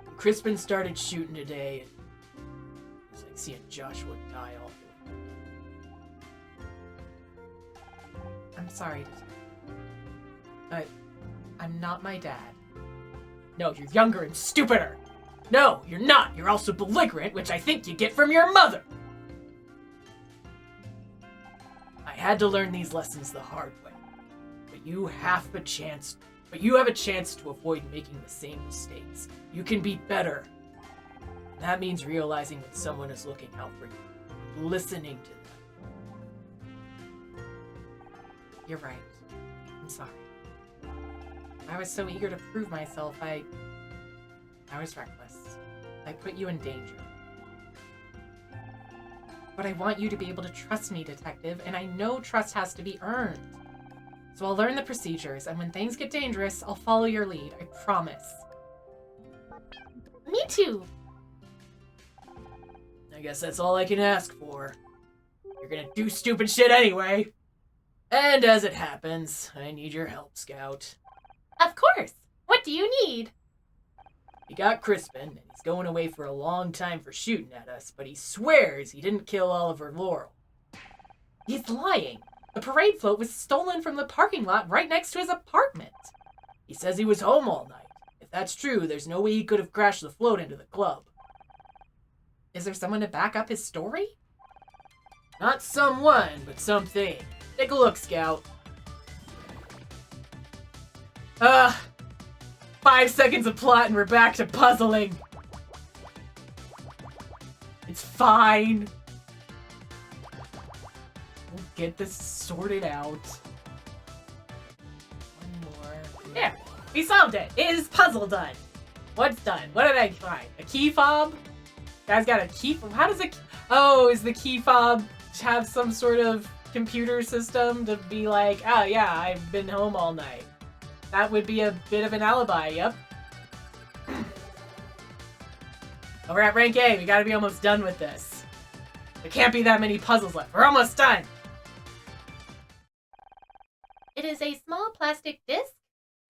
When Crispin started shooting today, it was like seeing Joshua die all over. I'm sorry to say, but I'm not my dad. No, you're younger and stupider. No, you're not. You're also belligerent, which I think you get from your mother. I had to learn these lessons the hard way. But you have a chance to avoid making the same mistakes. You can be better. And that means realizing when someone is looking out for you, listening to them. You're right. I'm sorry. I was so eager to prove myself, I was reckless. I put you in danger. But I want you to be able to trust me, Detective, and I know trust has to be earned. So I'll learn the procedures, and when things get dangerous, I'll follow your lead, I promise. Me too. I guess that's all I can ask for. You're gonna do stupid shit anyway. And as it happens, I need your help, Scout. Of course. What do you need? We got Crispin, and he's going away for a long time for shooting at us, but he swears he didn't kill Oliver Laurel. He's lying. The parade float was stolen from the parking lot right next to his apartment. He says he was home all night. If that's true, there's no way he could have crashed the float into the club. Is there someone to back up his story? Not someone, but something. Take a look, Scout. 5 seconds of plot and we're back to puzzling. It's fine. We'll get this sorted out. One more. Yeah, we solved it. It is puzzle done. What's done? What did I find? A key fob? Guys got a key fob? How does it... Oh, is the key fob have some sort of computer system to be like, oh yeah, I've been home all night? That would be a bit of an alibi, yep. Oh, we're at rank A. We gotta be almost done with this. There can't be that many puzzles left. We're almost done. It is a small plastic disc.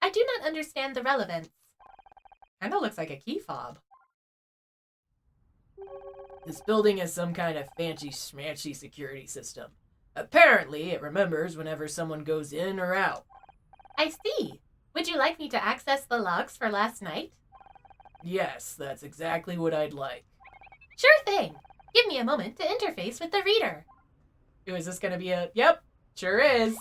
I do not understand the relevance. Kinda looks like a key fob. This building has some kind of fancy schmancy security system. Apparently, it remembers whenever someone goes in or out. I see. Would you like me to access the logs for last night? Yes, that's exactly what I'd like. Sure thing. Give me a moment to interface with the reader. Ooh, is this gonna be a... Yep, sure is.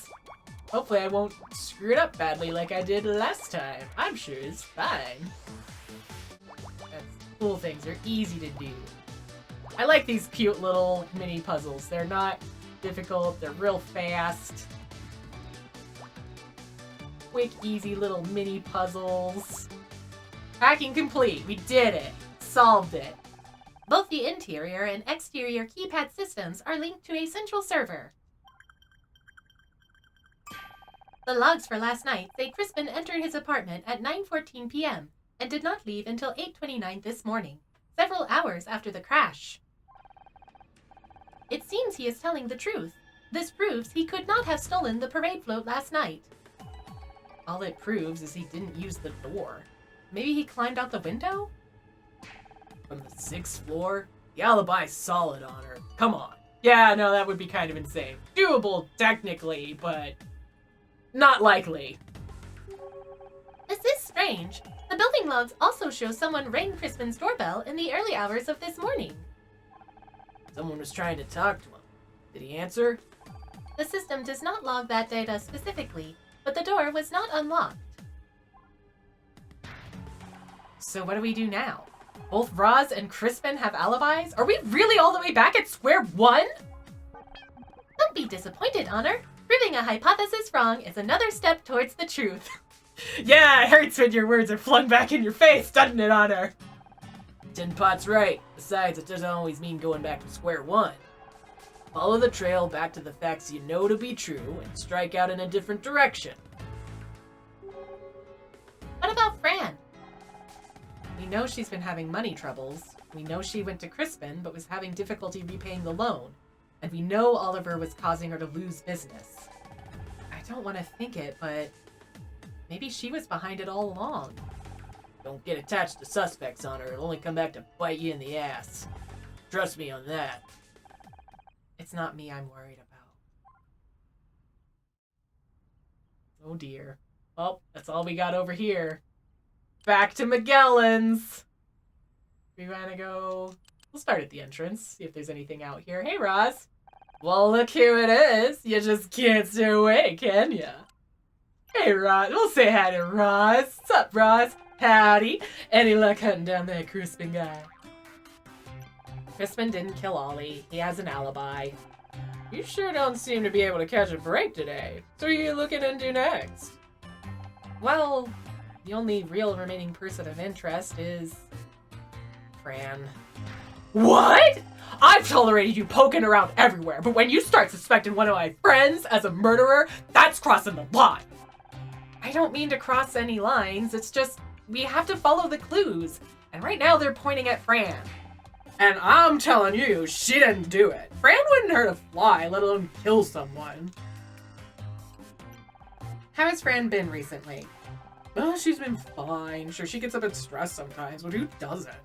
Hopefully I won't screw it up badly like I did last time. I'm sure it's fine. That's cool things. They're easy to do. I like these cute little mini puzzles. They're not difficult. They're real fast. Quick, easy little mini puzzles. Hacking complete. We did it. Solved it. Both the interior and exterior keypad systems are linked to a central server. The logs for last night say Crispin entered his apartment at 9:14 p.m. and did not leave until 8:29 this morning, several hours after the crash. It seems he is telling the truth. This proves he could not have stolen the parade float last night. All it proves is he didn't use the door. Maybe he climbed out the window? From the 6th floor? The alibi's solid on her. Come on. Yeah, no, that would be kind of insane. Doable, technically, but not likely. This is strange. The building logs also show someone rang Crispin's doorbell in the early hours of this morning. Someone was trying to talk to him. Did he answer? The system does not log that data specifically, but the door was not unlocked. So what do we do now? Both Roz and Crispin have alibis? Are we really all the way back at square one? Don't be disappointed, Honor. Proving a hypothesis wrong is another step towards the truth. Yeah, it hurts when your words are flung back in your face, doesn't it, Honor? Tin Pot's right. Besides, it doesn't always mean going back to square one. Follow the trail back to the facts you know to be true and strike out in a different direction. What about Fran? We know she's been having money troubles. We know she went to Crispin but was having difficulty repaying the loan. And we know Oliver was causing her to lose business. I don't want to think it, but maybe she was behind it all along. Don't get attached to suspects on her. It'll only come back to bite you in the ass. Trust me on that. It's not me I'm worried about. Oh dear. Well, that's all we got over here. Back to Magellan's. We wanna go... We'll start at the entrance, see if there's anything out here. Hey, Roz. Well, look who it is. You just can't stay away, can ya? Hey, Roz. We'll say hi to Roz. What's up, Roz? Howdy. Any luck hunting down that Crispin guy? Crispin didn't kill Ollie. He has an alibi. You sure don't seem to be able to catch a break today. So what are you looking into next? Well, the only real remaining person of interest is Fran. What? I've tolerated you poking around everywhere, but when you start suspecting one of my friends as a murderer, that's crossing the line. I don't mean to cross any lines. It's just we have to follow the clues. And right now they're pointing at Fran. And I'm telling you, she didn't do it. Fran wouldn't hurt a fly, let alone kill someone. How has Fran been recently? Well, she's been fine. Sure, she gets a bit stressed sometimes, but who doesn't?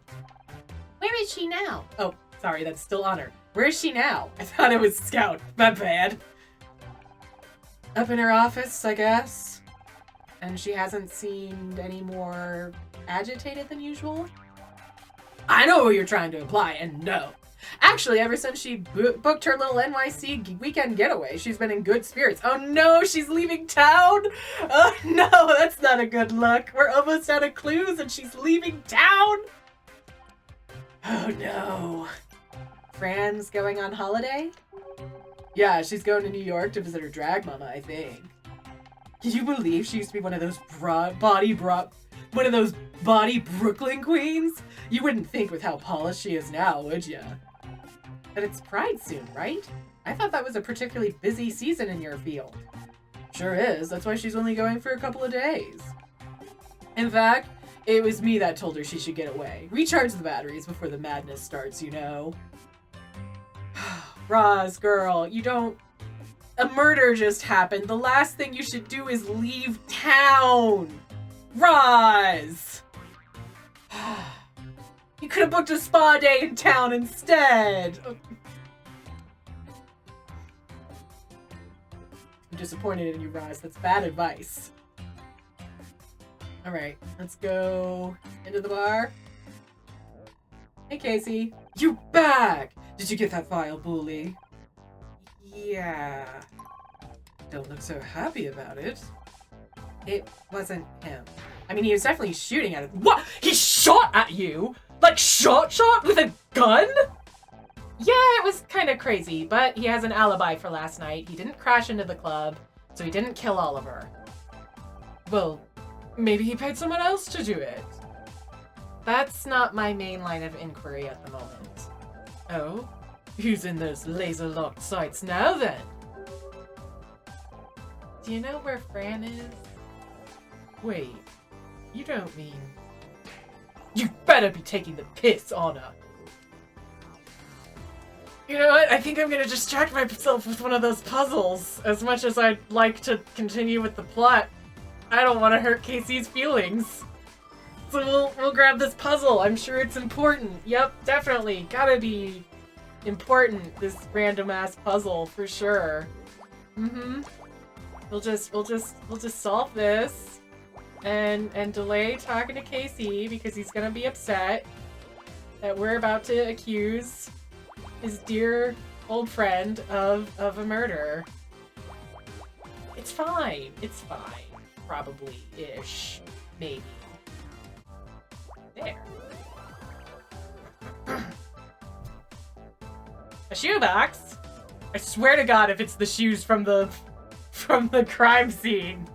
Where is she now? Oh, sorry, that's still on her. Where is she now? I thought it was Scout. My bad. Up in her office, I guess. And she hasn't seemed any more agitated than usual? I know what you're trying to imply, and no. Actually, ever since she booked her little NYC weekend getaway, she's been in good spirits. Oh no, she's leaving town? Oh no, that's not a good look. We're almost out of clues and she's leaving town? Oh no. Fran's going on holiday? Yeah, she's going to New York to visit her drag mama, I think. Can you believe she used to be one of those body Brooklyn queens? You wouldn't think with how polished she is now, would ya? But it's Pride soon, right? I thought that was a particularly busy season in your field. Sure is. That's why she's only going for a couple of days. In fact, it was me that told her she should get away. Recharge the batteries before the madness starts, you know. Roz, girl, you don't... A murder just happened. The last thing you should do is leave town. Roz! You could have booked a spa day in town instead. I'm disappointed in you, Roz. That's bad advice. Alright, let's go into the bar. Hey, Casey. You back! Did you get that file, Bully? Yeah. Don't look so happy about it. It wasn't him. I mean, he was definitely shooting at it. What? He shot at you? Like, shot with a gun? Yeah, it was kind of crazy, but he has an alibi for last night. He didn't crash into the club, so he didn't kill Oliver. Well, maybe he paid someone else to do it. That's not my main line of inquiry at the moment. Oh? Who's in those laser-locked sights now, then? Do you know where Fran is? Wait, you don't mean... You better be taking the piss, Anna. You know what? I think I'm gonna distract myself with one of those puzzles. As much as I'd like to continue with the plot, I don't want to hurt Casey's feelings. So we'll grab this puzzle. I'm sure it's important. Yep, definitely. Gotta be important, this random-ass puzzle, for sure. We'll just solve this and delay talking to Casey because he's gonna be upset that we're about to accuse his dear old friend of a murder. It's fine. It's fine. Probably-ish. Maybe. There. A shoebox? I swear to God if it's the shoes from the crime scene.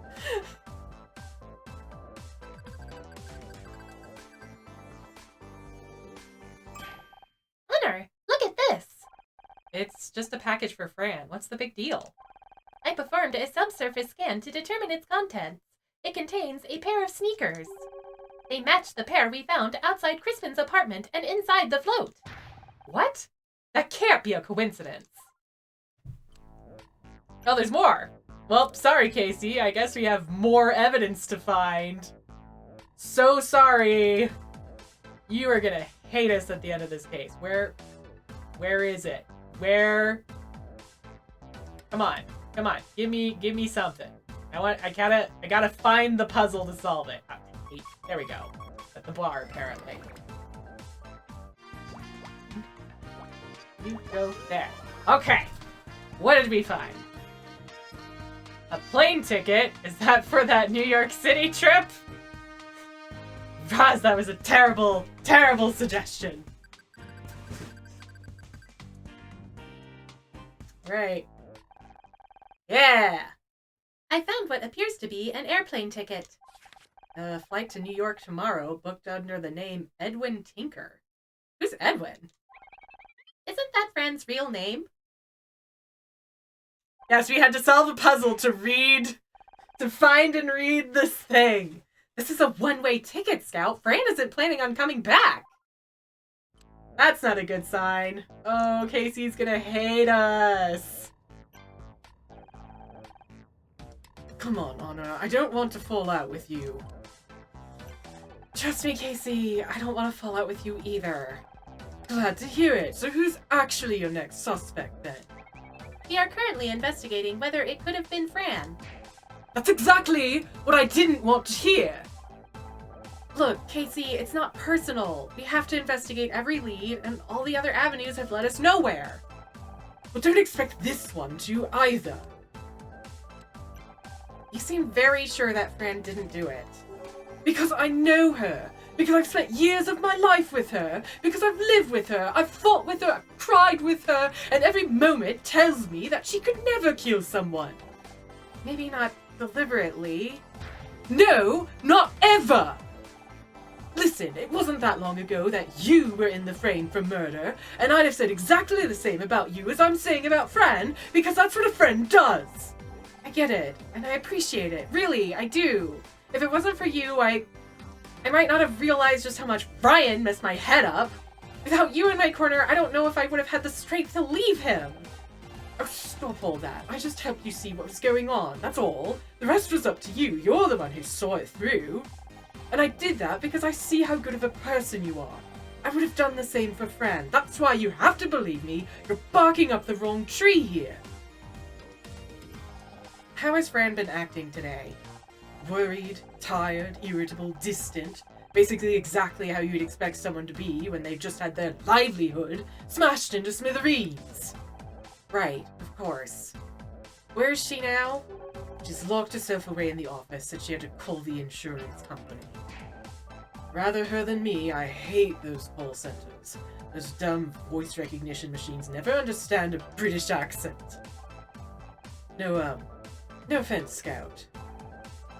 Hunter, look at this. It's just a package for Fran. What's the big deal? I performed a subsurface scan to determine its contents. It contains a pair of sneakers. They match the pair we found outside Crispin's apartment and inside the float. What? That can't be a coincidence. Oh, there's more. Well, sorry, Casey. I guess we have more evidence to find. So sorry. You are gonna hate us at the end of this case. Where is it? Where? Come on. Give me something. I gotta find the puzzle to solve it. There we go. At the bar, apparently. You go there. Okay. What did we find? A plane ticket? Is that for that New York City trip? Roz, that was a terrible, terrible suggestion. Right. Yeah. I found what appears to be an airplane ticket. A flight to New York tomorrow, booked under the name Edwin Tinker. Who's Edwin? Isn't that Fran's real name? Yes, we had to solve a puzzle to find and read this thing. This is a one-way ticket, Scout. Fran isn't planning on coming back. That's not a good sign. Oh, Casey's gonna hate us. Come on, Anna. I don't want to fall out with you. Trust me, Casey. I don't want to fall out with you either. Glad to hear it. So who's actually your next suspect, then? We are currently investigating whether it could have been Fran. That's exactly what I didn't want to hear. Look, Casey, it's not personal. We have to investigate every lead, and all the other avenues have led us nowhere. But don't expect this one to either. You seem very sure that Fran didn't do it. Because I know her. Because I've spent years of my life with her. Because I've lived with her. I've fought with her. I've cried with her. And every moment tells me that she could never kill someone. Maybe not deliberately. No, not ever! Listen, it wasn't that long ago that you were in the frame for murder, and I'd have said exactly the same about you as I'm saying about Fran, because that's what a friend does. I get it, and I appreciate it. Really, I do. If it wasn't for you, I might not have realized just how much Brian messed my head up. Without you in my corner, I don't know if I would have had the strength to leave him. Oh, stop all that. I just helped you see what was going on, that's all. The rest was up to you. You're the one who saw it through. And I did that because I see how good of a person you are. I would have done the same for Fran. That's why you have to believe me. You're barking up the wrong tree here. How has Fran been acting today? Worried, tired, irritable, distant. Basically exactly how you'd expect someone to be when they've just had their livelihood smashed into smithereens. Right, of course. Where is she now? She's locked herself away in the office, and she had to call the insurance company. Rather her than me, I hate those call centers. Those dumb voice recognition machines never understand a British accent. No offense, Scout.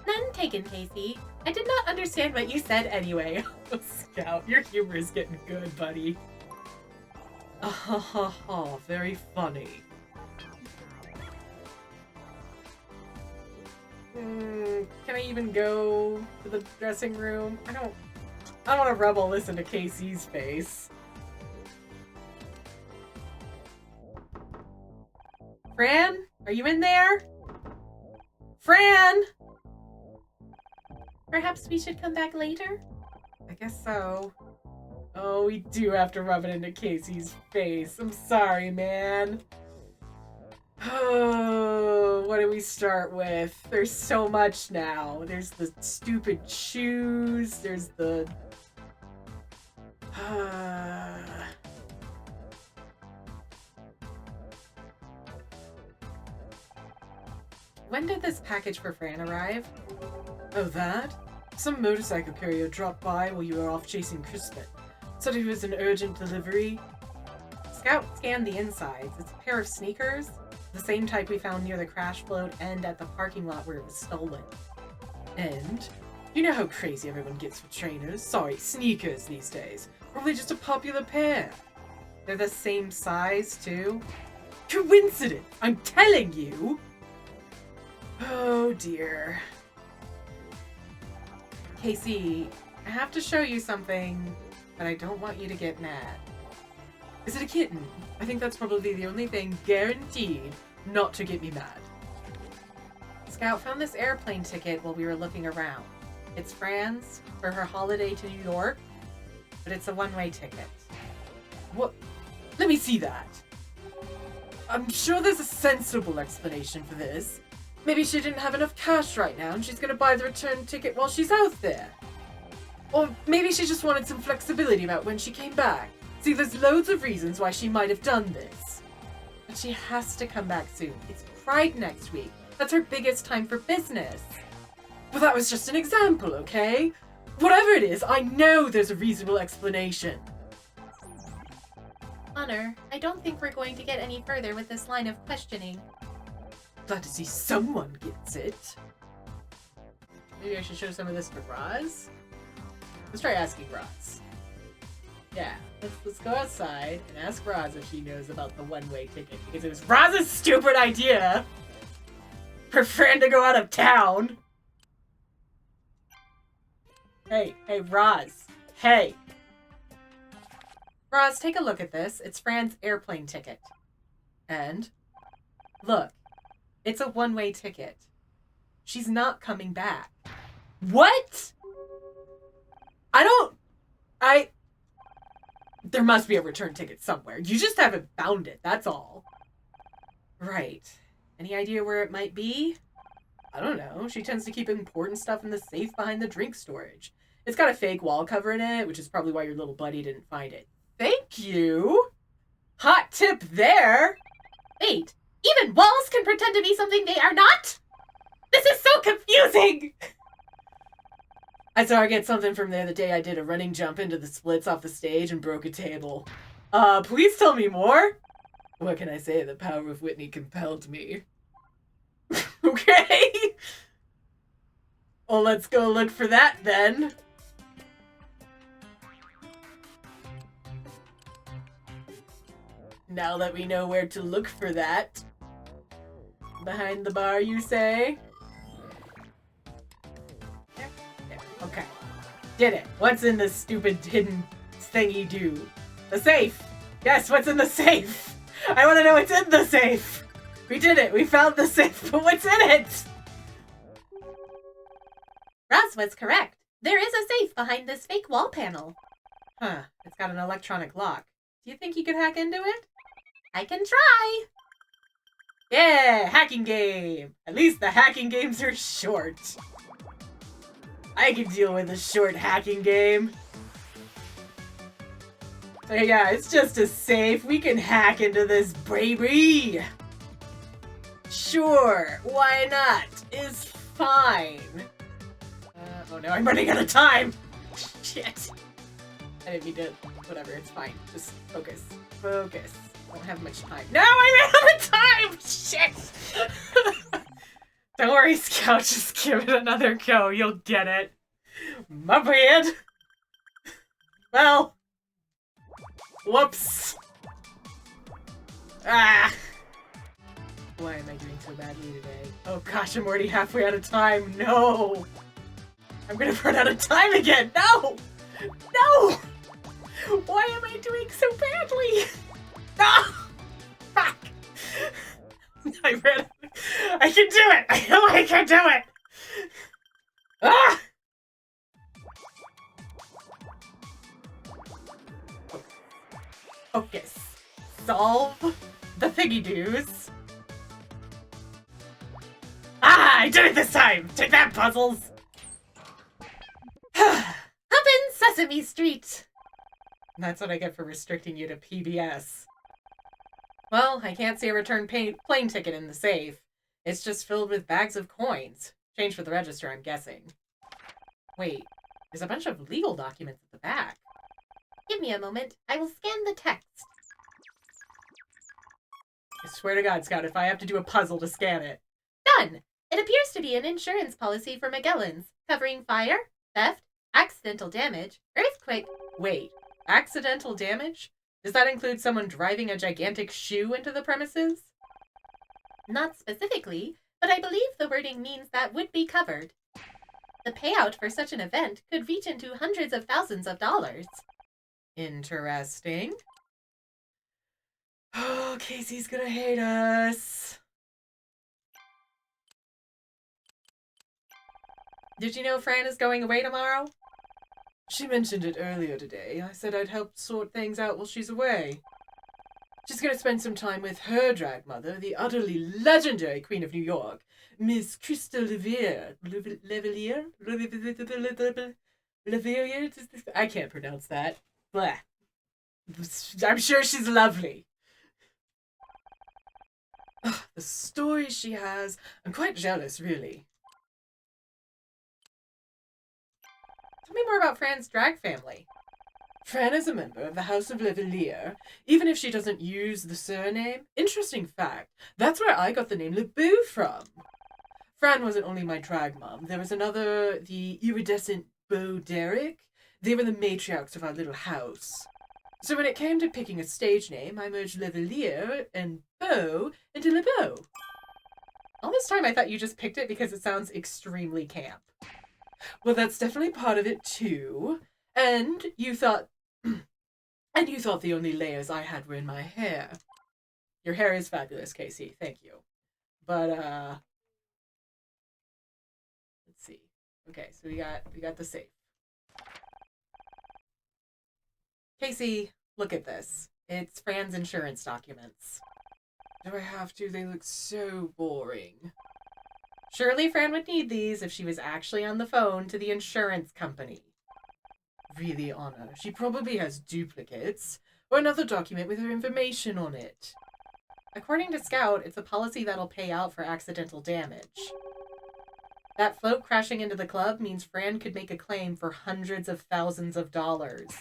None taken, Casey. I did not understand what you said anyway. Oh, Scout, your humor is getting good, buddy. Ah ha ha ha, very funny. Can I even go to the dressing room? I don't want to rub all this into Casey's face. Fran? Are you in there? Fran? Perhaps we should come back later? I guess so. Oh, we do have to rub it into Casey's face. I'm sorry, man. Oh, what do we start with? There's so much now. There's the stupid shoes. There's the... When did this package for Fran arrive? Oh, that? Some motorcycle courier dropped by while you were off chasing Crispin. Said it was an urgent delivery. Scout scanned the insides. It's a pair of sneakers. The same type we found near the crash float and at the parking lot where it was stolen. And you know how crazy everyone gets for trainers. Sorry, sneakers these days. Probably just a popular pair. They're the same size, too. Coincidence! I'm telling you! Oh, dear. Casey, I have to show you something, but I don't want you to get mad. Is it a kitten? I think that's probably the only thing guaranteed not to get me mad. Scout found this airplane ticket while we were looking around. It's Fran's for her holiday to New York, but it's a one-way ticket. What? Let me see that. I'm sure there's a sensible explanation for this. Maybe she didn't have enough cash right now and she's gonna buy the return ticket while she's out there. Or maybe she just wanted some flexibility about when she came back. See, there's loads of reasons why she might have done this. But she has to come back soon. It's Pride next week. That's her biggest time for business. But that was just an example, okay? Whatever it is, I know there's a reasonable explanation. Honor, I don't think we're going to get any further with this line of questioning. Glad to see someone gets it. Maybe I should show some of this to Roz? Let's try asking Roz. Yeah, let's go outside and ask Roz if she knows about the one-way ticket. Because it was Roz's stupid idea for Fran to go out of town. Hey, Roz. Hey. Roz, take a look at this. It's Fran's airplane ticket. And, look, it's a one-way ticket. She's not coming back. What? There must be a return ticket somewhere. You just haven't found it, that's all. Right. Any idea where it might be? I don't know. She tends to keep important stuff in the safe behind the drink storage. It's got a fake wall cover in it, which is probably why your little buddy didn't find it. Thank you. Hot tip there. Wait, even walls can pretend to be something they are not? This is so confusing! I saw her get something from there the day I did a running jump into the splits off the stage and broke a table. Please tell me more. What can I say? The power of Whitney compelled me. Okay. Well, let's go look for that then. Now that we know where to look for that. Behind the bar, you say? Okay. Did it. What's in this stupid hidden thingy do? The safe. Yes, what's in the safe? I want to know what's in the safe. We did it. We found the safe, but what's in it? Roz was correct. There is a safe behind this fake wall panel. Huh. It's got an electronic lock. Do you think you could hack into it? I can try. Yeah, hacking game. At least the hacking games are short. I can deal with a short hacking game. So yeah, it's just a safe. We can hack into this baby. Sure, why not? It's fine. Oh no, I'm running out of time. Shit. I didn't mean to. Whatever, it's fine. Just focus. Focus. Don't have much time. No, I ran out of time! Shit! Don't worry, Scout. Just give it another go. You'll get it. My bad. Well. Whoops. Ah. Why am I doing so badly today? Oh gosh, I'm already halfway out of time. No. I'm gonna run out of time again. No. No. Why am I doing so badly? No. Fuck. I ran. I can do it. I know I can do it. Ah. Focus. Solve the thingy-doos. Ah, I did it this time! Take that, puzzles! Up in Sesame Street. That's what I get for restricting you to PBS. Well, I can't see a return plane ticket in the safe. It's just filled with bags of coins. Change for the register, I'm guessing. Wait, there's a bunch of legal documents at the back. Give me a moment. I will scan the text. I swear to God, Scott, if I have to do a puzzle to scan it. Done! It appears to be an insurance policy for Magellan's, covering fire, theft, accidental damage, earthquake. Wait, accidental damage? Does that include someone driving a gigantic shoe into the premises? Not specifically, but I believe the wording means that would be covered. The payout for such an event could reach into hundreds of thousands of dollars. Interesting. Oh, Casey's gonna hate us. Did you know Fran is going away tomorrow? She mentioned it earlier today. I said I'd help sort things out while she's away. She's gonna spend some time with her drag mother, the utterly legendary Queen of New York, Miss Crystal Levier. Levier? I can't pronounce that. Blah. I'm sure she's lovely. Ugh, the stories she has. I'm quite jealous, really. Tell me more about Fran's drag family. Fran is a member of the House of Levelier, even if she doesn't use the surname. Interesting fact, that's where I got the name LeBeau from. Fran wasn't only my drag mom. There was another, the iridescent Beau Derrick. They were the matriarchs of our little house. So when it came to picking a stage name, I merged Levelier and Beau into Le Beau. All this time I thought you just picked it because it sounds extremely camp. Well, that's definitely part of it too. And you thought the only layers I had were in my hair. Your hair is fabulous, Casey. Thank you. But let's see. Okay, so we got the safe. Casey, look at this. It's Fran's insurance documents. Do I have to? They look so boring. Surely Fran would need these if she was actually on the phone to the insurance company. Really, Anna, she probably has duplicates or another document with her information on it. According to Scout, it's a policy that'll pay out for accidental damage. That float crashing into the club means Fran could make a claim for hundreds of thousands of dollars.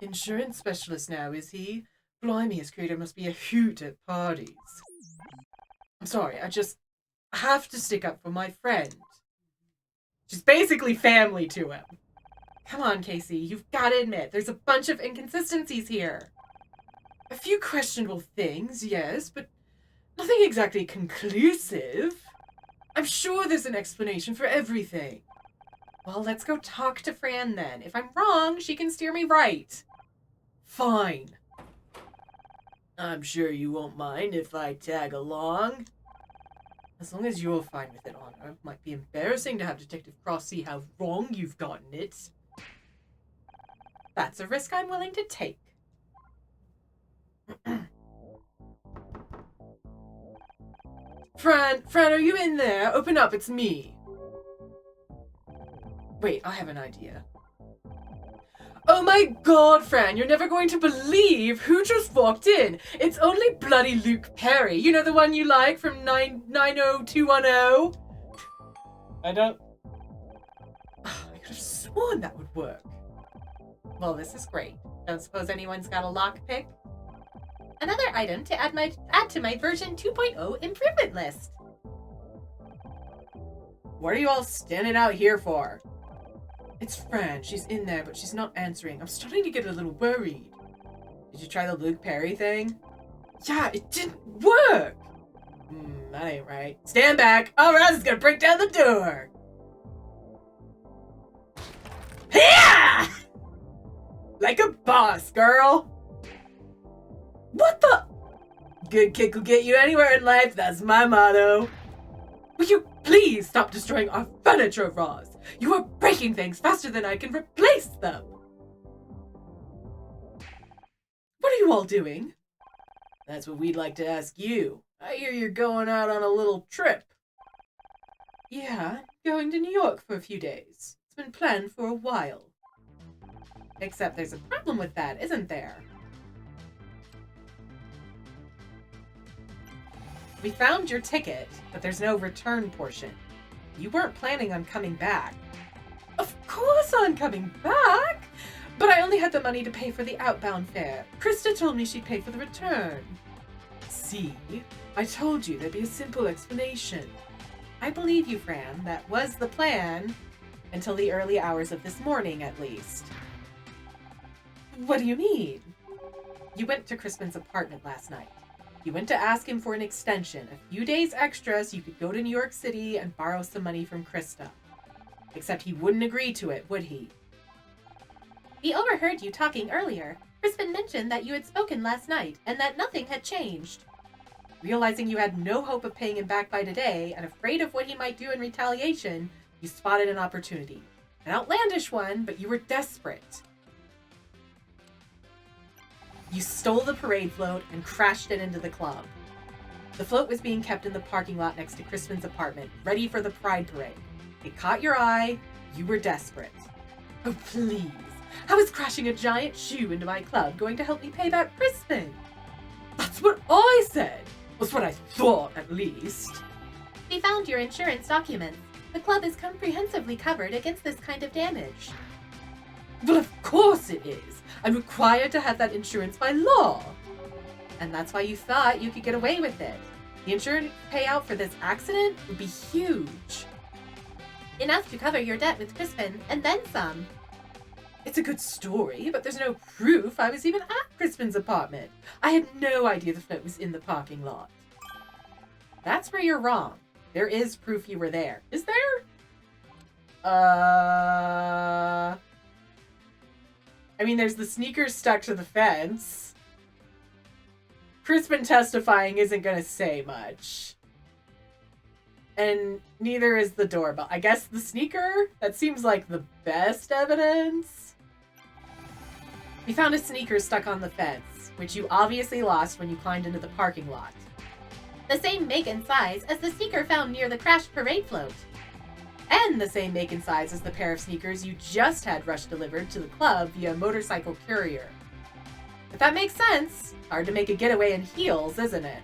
Insurance specialist now, is he? Blimey, his creator must be a hoot at parties. I'm sorry, I just have to stick up for my friend. She's basically family to him. Come on, Casey, you've got to admit, there's a bunch of inconsistencies here. A few questionable things, yes, but nothing exactly conclusive. I'm sure there's an explanation for everything. Well, let's go talk to Fran then. If I'm wrong, she can steer me right. Fine. I'm sure you won't mind if I tag along. As long as you're fine with it, Anna. It might be embarrassing to have Detective Cross see how wrong you've gotten it. That's a risk I'm willing to take. Fran, are you in there? Open up, it's me. Wait, I have an idea. Oh my god, Fran, you're never going to believe who just walked in. It's only bloody Luke Perry. You know, the one you like from 90210? I don't... I could have sworn that would work. Well, this is great. Don't suppose anyone's got a lockpick? Another item to add to my version 2.0 improvement list. What are you all standing out here for? It's Fran. She's in there, but she's not answering. I'm starting to get a little worried. Did you try the Luke Perry thing? Yeah, it didn't work. That ain't right. Stand back. Oh, Raz is gonna break down the door. Yeah! Like a boss, girl. What the? Good kick will get you anywhere in life. That's my motto. Will you please stop destroying our furniture, Roz? You are breaking things faster than I can replace them. What are you all doing? That's what we'd like to ask you. I hear you're going out on a little trip. Yeah, going to New York for a few days. It's been planned for a while. Except there's a problem with that, isn't there? We found your ticket, but there's no return portion. You weren't planning on coming back. Of course I'm coming back! But I only had the money to pay for the outbound fare. Krista told me she'd pay for the return. See? I told you there'd be a simple explanation. I believe you, Fran. That was the plan. Until the early hours of this morning, at least. What do you mean? You went to Crispin's apartment last night. You went to ask him for an extension, a few days extra so you could go to New York City and borrow some money from Krista. Except he wouldn't agree to it, would he? We overheard you talking earlier. Crispin mentioned that you had spoken last night and that nothing had changed. Realizing you had no hope of paying him back by today and afraid of what he might do in retaliation, you spotted an opportunity. An outlandish one, but you were desperate. You stole the parade float and crashed it into the club. The float was being kept in the parking lot next to Crispin's apartment, ready for the Pride Parade. It caught your eye. You were desperate. Oh, please. How is crashing a giant shoe into my club going to help me pay back Crispin? That's what I said. Was what I thought, at least. We found your insurance documents. The club is comprehensively covered against this kind of damage. Well, of course it is. I'm required to have that insurance by law. And that's why you thought you could get away with it. The insurance payout for this accident would be huge. Enough to cover your debt with Crispin, and then some. It's a good story, but there's no proof I was even at Crispin's apartment. I had no idea the float was in the parking lot. That's where you're wrong. There is proof you were there. Is there? I mean, there's the sneakers stuck to the fence. Crispin testifying isn't going to say much. And neither is the doorbell. I guess the sneaker? That seems like the best evidence. We found a sneaker stuck on the fence, which you obviously lost when you climbed into the parking lot. The same make and size as the sneaker found near the crashed parade float. And the same make and size as the pair of sneakers you just had rush delivered to the club via motorcycle courier. If that makes sense, hard to make a getaway in heels, isn't it?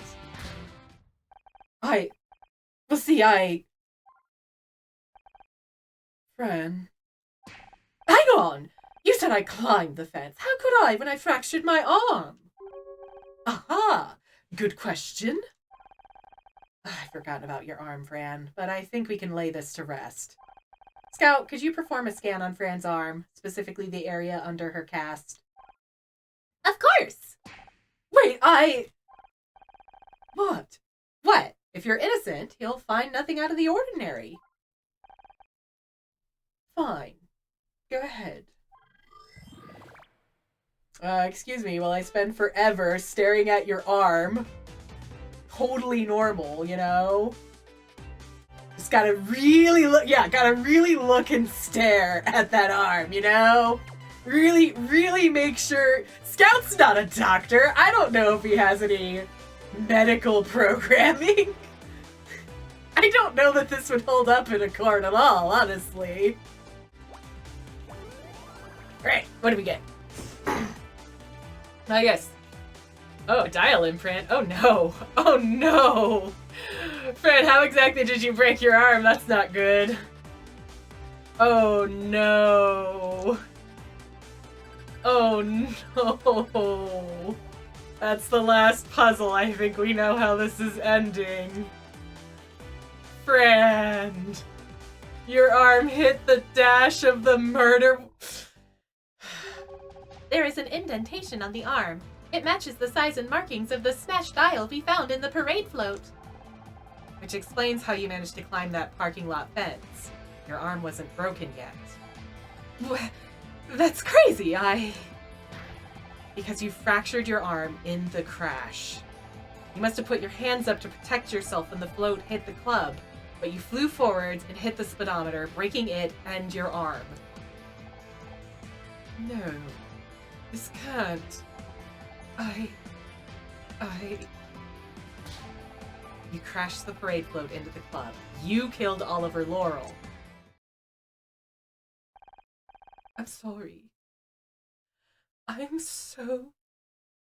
Fran. Hang on! You said I climbed the fence. How could I when I fractured my arm? Aha! Good question. I've forgotten about your arm, Fran, but I think we can lay this to rest. Scout, could you perform a scan on Fran's arm, specifically the area under her cast? Of course! Wait, What? What? If you're innocent, he'll find nothing out of the ordinary. Fine. Go ahead. Excuse me, while I spend forever staring at your arm. Totally normal, you know? Just gotta really look and stare at that arm, you know? Really, really make sure. Scout's not a doctor. I don't know if he has any medical programming. I don't know that this would hold up in a court at all, honestly. Alright, what do we get? I guess. Oh, dial imprint. Oh no. Oh no. Fred, how exactly did you break your arm? That's not good. Oh no. Oh no. That's the last puzzle. I think we know how this is ending. Friend. Your arm hit the dash of the murder. There is an indentation on the arm. It matches the size and markings of the smashed dial we found in the parade float. Which explains how you managed to climb that parking lot fence. Your arm wasn't broken yet. That's crazy, Because you fractured your arm in the crash. You must have put your hands up to protect yourself when the float hit the club, but you flew forwards and hit the speedometer, breaking it and your arm. No. This can't. You crashed the parade float into the club. You killed Oliver Laurel. I'm sorry. I'm so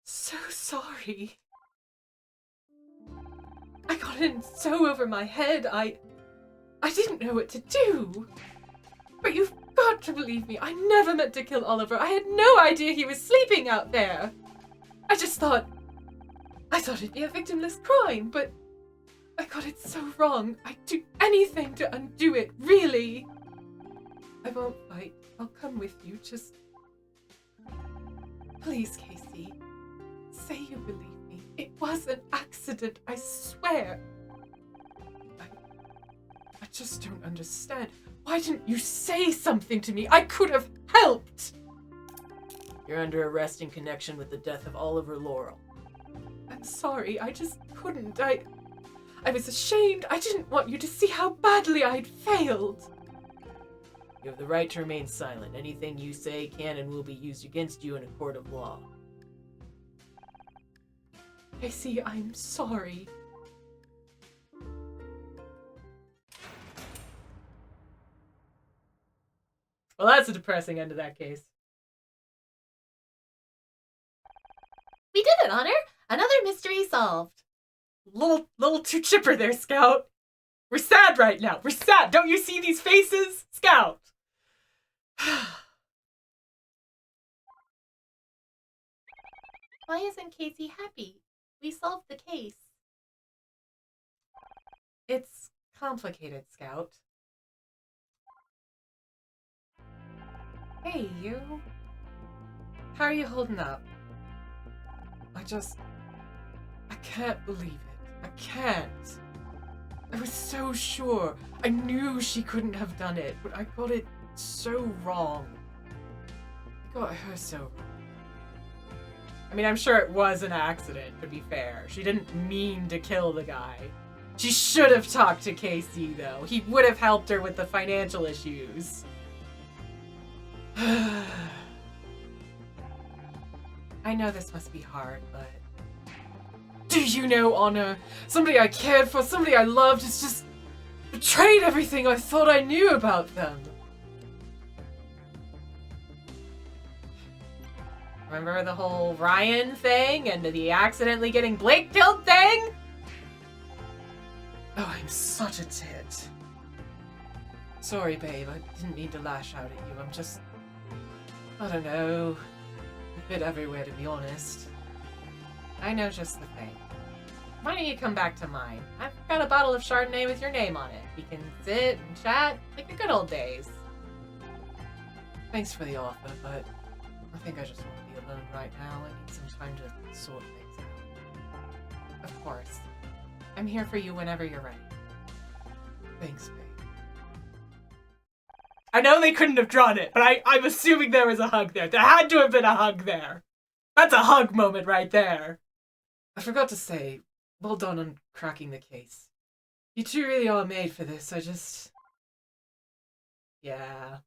sorry. I got in so over my head, I didn't know what to do. But you've got to believe me, I never meant to kill Oliver. I had no idea he was sleeping out there. I thought it'd be a victimless crime, but I got it so wrong. I'd do anything to undo it, really. I won't fight. I'll come with you, just... Please, Casey. Say you believe me. It was an accident, I swear. I just don't understand. Why didn't you say something to me? I could have helped! You're under arrest in connection with the death of Oliver Laurel. I'm sorry, I just couldn't. I was ashamed. I didn't want you to see how badly I'd failed. You have the right to remain silent. Anything you say can and will be used against you in a court of law. Casey, I'm sorry. Well, that's a depressing end to that case. We did it, Honor! Another mystery solved. Little too chipper there, Scout. We're sad right now. We're sad. Don't you see these faces? Scout. Why isn't Casey happy? We solved the case. It's complicated, Scout. Hey, you. How are you holding up? I can't believe it. I can't. I was so sure. I knew she couldn't have done it, but I got it so wrong. I got her so wrong. I mean, I'm sure it was an accident, to be fair. She didn't mean to kill the guy. She should have talked to Casey, though. He would have helped her with the financial issues. I know this must be hard, but... Do you know, Honor? Somebody I cared for, somebody I loved, has just betrayed everything I thought I knew about them. Remember the whole Ryan thing and the accidentally getting Blake killed thing? Oh, I'm such a tit. Sorry, babe, I didn't mean to lash out at you. I'm just... I don't know. A bit everywhere, to be honest. I know just the thing. Why don't you come back to mine? I've got a bottle of Chardonnay with your name on it. We can sit and chat like the good old days. Thanks for the offer, but I think I just want to be alone right now. I need some time to sort things out. Of course. I'm here for you whenever you're ready. Thanks, babe. I know they couldn't have drawn it, but I'm assuming there was a hug there. There had to have been a hug there. That's a hug moment right there. I forgot to say, well done on cracking the case. You two really are made for this, Yeah.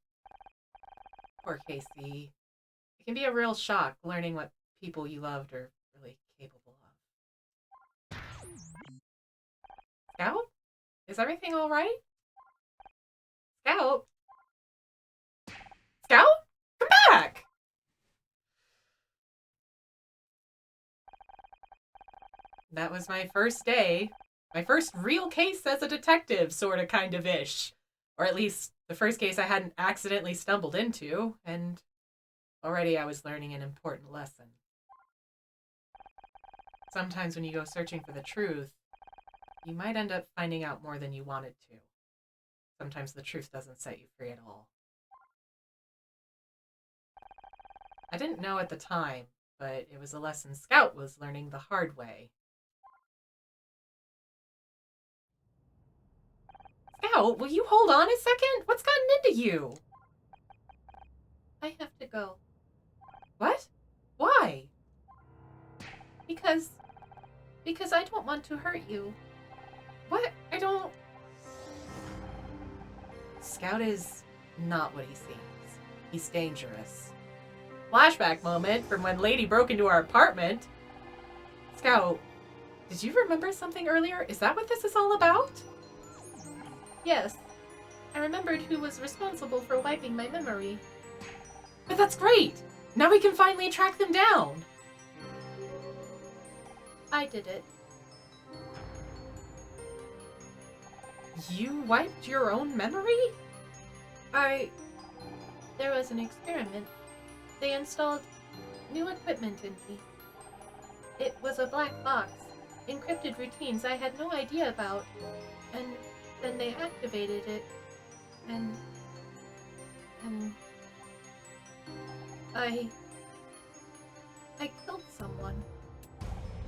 Poor Casey. It can be a real shock learning what people you loved are really capable of. Scout? Is everything alright? Scout? Scout? Come back! That was my first day. My first real case as a detective, sorta kind of ish. Or at least the first case I hadn't accidentally stumbled into, and already I was learning an important lesson. Sometimes when you go searching for the truth, you might end up finding out more than you wanted to. Sometimes the truth doesn't set you free at all. I didn't know at the time, but it was a lesson Scout was learning the hard way. Scout, will you hold on a second? What's gotten into you? I have to go. What? Why? Because I don't want to hurt you. What? I don't... Scout is not what he seems. He's dangerous. Flashback moment from when Lady broke into our apartment. Scout, did you remember something earlier? Is that what this is all about? Yes. I remembered who was responsible for wiping my memory. But that's great! Now we can finally track them down! I did it. You wiped your own memory? There was an experiment. They installed new equipment in me. It was a black box, encrypted routines I had no idea about, and then they activated it, and I killed someone.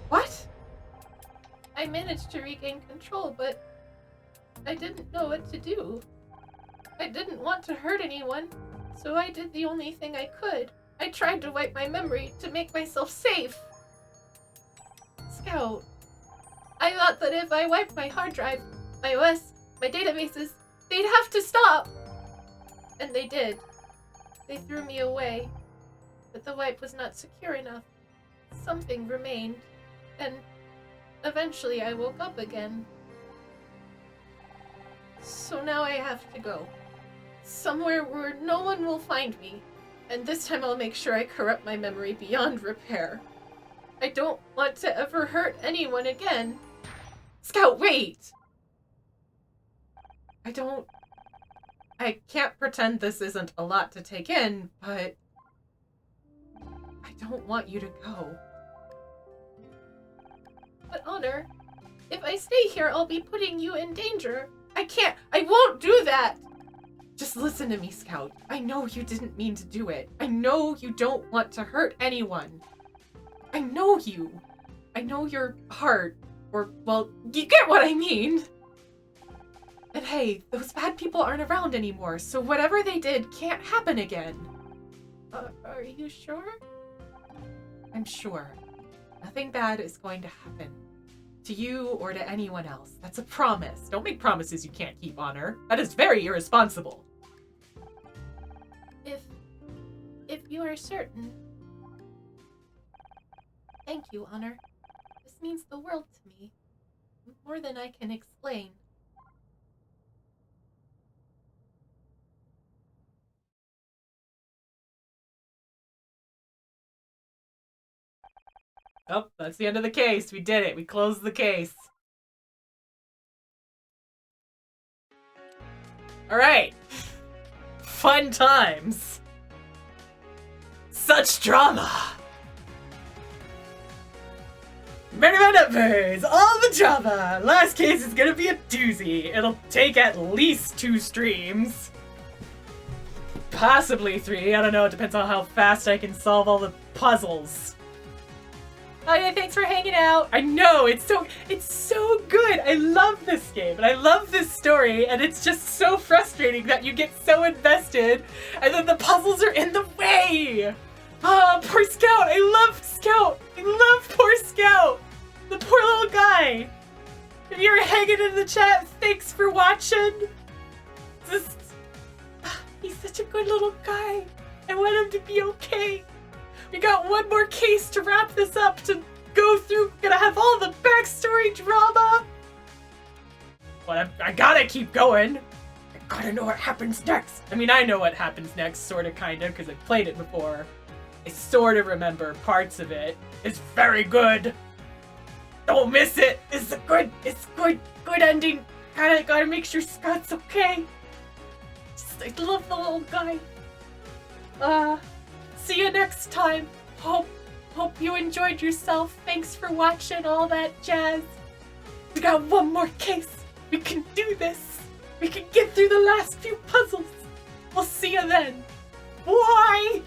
What? I managed to regain control, but I didn't know what to do. I didn't want to hurt anyone, so I did the only thing I could. I tried to wipe my memory to make myself safe. Scout, I thought that if I wiped my hard drive, my OS, my databases, they'd have to stop. And they did. They threw me away. But the wipe was not secure enough. Something remained. And eventually I woke up again. So now I have to go. Somewhere where no one will find me. And this time I'll make sure I corrupt my memory beyond repair. I don't want to ever hurt anyone again. Scout, wait! I can't pretend this isn't a lot to take in, but I don't want you to go. But Honor, if I stay here, I'll be putting you in danger. I won't do that! Just listen to me, Scout. I know you didn't mean to do it. I know you don't want to hurt anyone. I know you. I know your heart. Or, well, you get what I mean. And hey, those bad people aren't around anymore, so whatever they did can't happen again. Are you sure? I'm sure. Nothing bad is going to happen. To you or to anyone else. That's a promise. Don't make promises you can't keep, Honor. That is very irresponsible. If you are certain. Thank you, Honor. This means the world to me. More than I can explain. Oh, that's the end of the case. We did it. We closed the case. Alright. Fun times. Such drama. Many numbers, all the drama. Last case is gonna be a doozy. It'll take at least 2 streams. Possibly 3. I don't know. It depends on how fast I can solve all the puzzles. Oh yeah, thanks for hanging out. I know, it's so good. I love this game, and I love this story, and it's just so frustrating that you get so invested, and then the puzzles are in the way. Oh, poor Scout. I love Scout. I love poor Scout. The poor little guy. If you're hanging in the chat, thanks for watching. He's such a good little guy. I want him to be okay. We got one more case to wrap this up, to go through. Gonna have all the backstory drama. But I gotta keep going. I gotta know what happens next. I mean, I know what happens next, sorta, kinda, because I played it before. I sorta remember parts of it. It's very good. Don't miss it. It's good ending. Gotta make sure Scott's okay. I love the little guy. See you next time. Hope you enjoyed yourself. Thanks for watching all that jazz. We got one more case. We can do this. We can get through the last few puzzles. We'll see you then. Bye!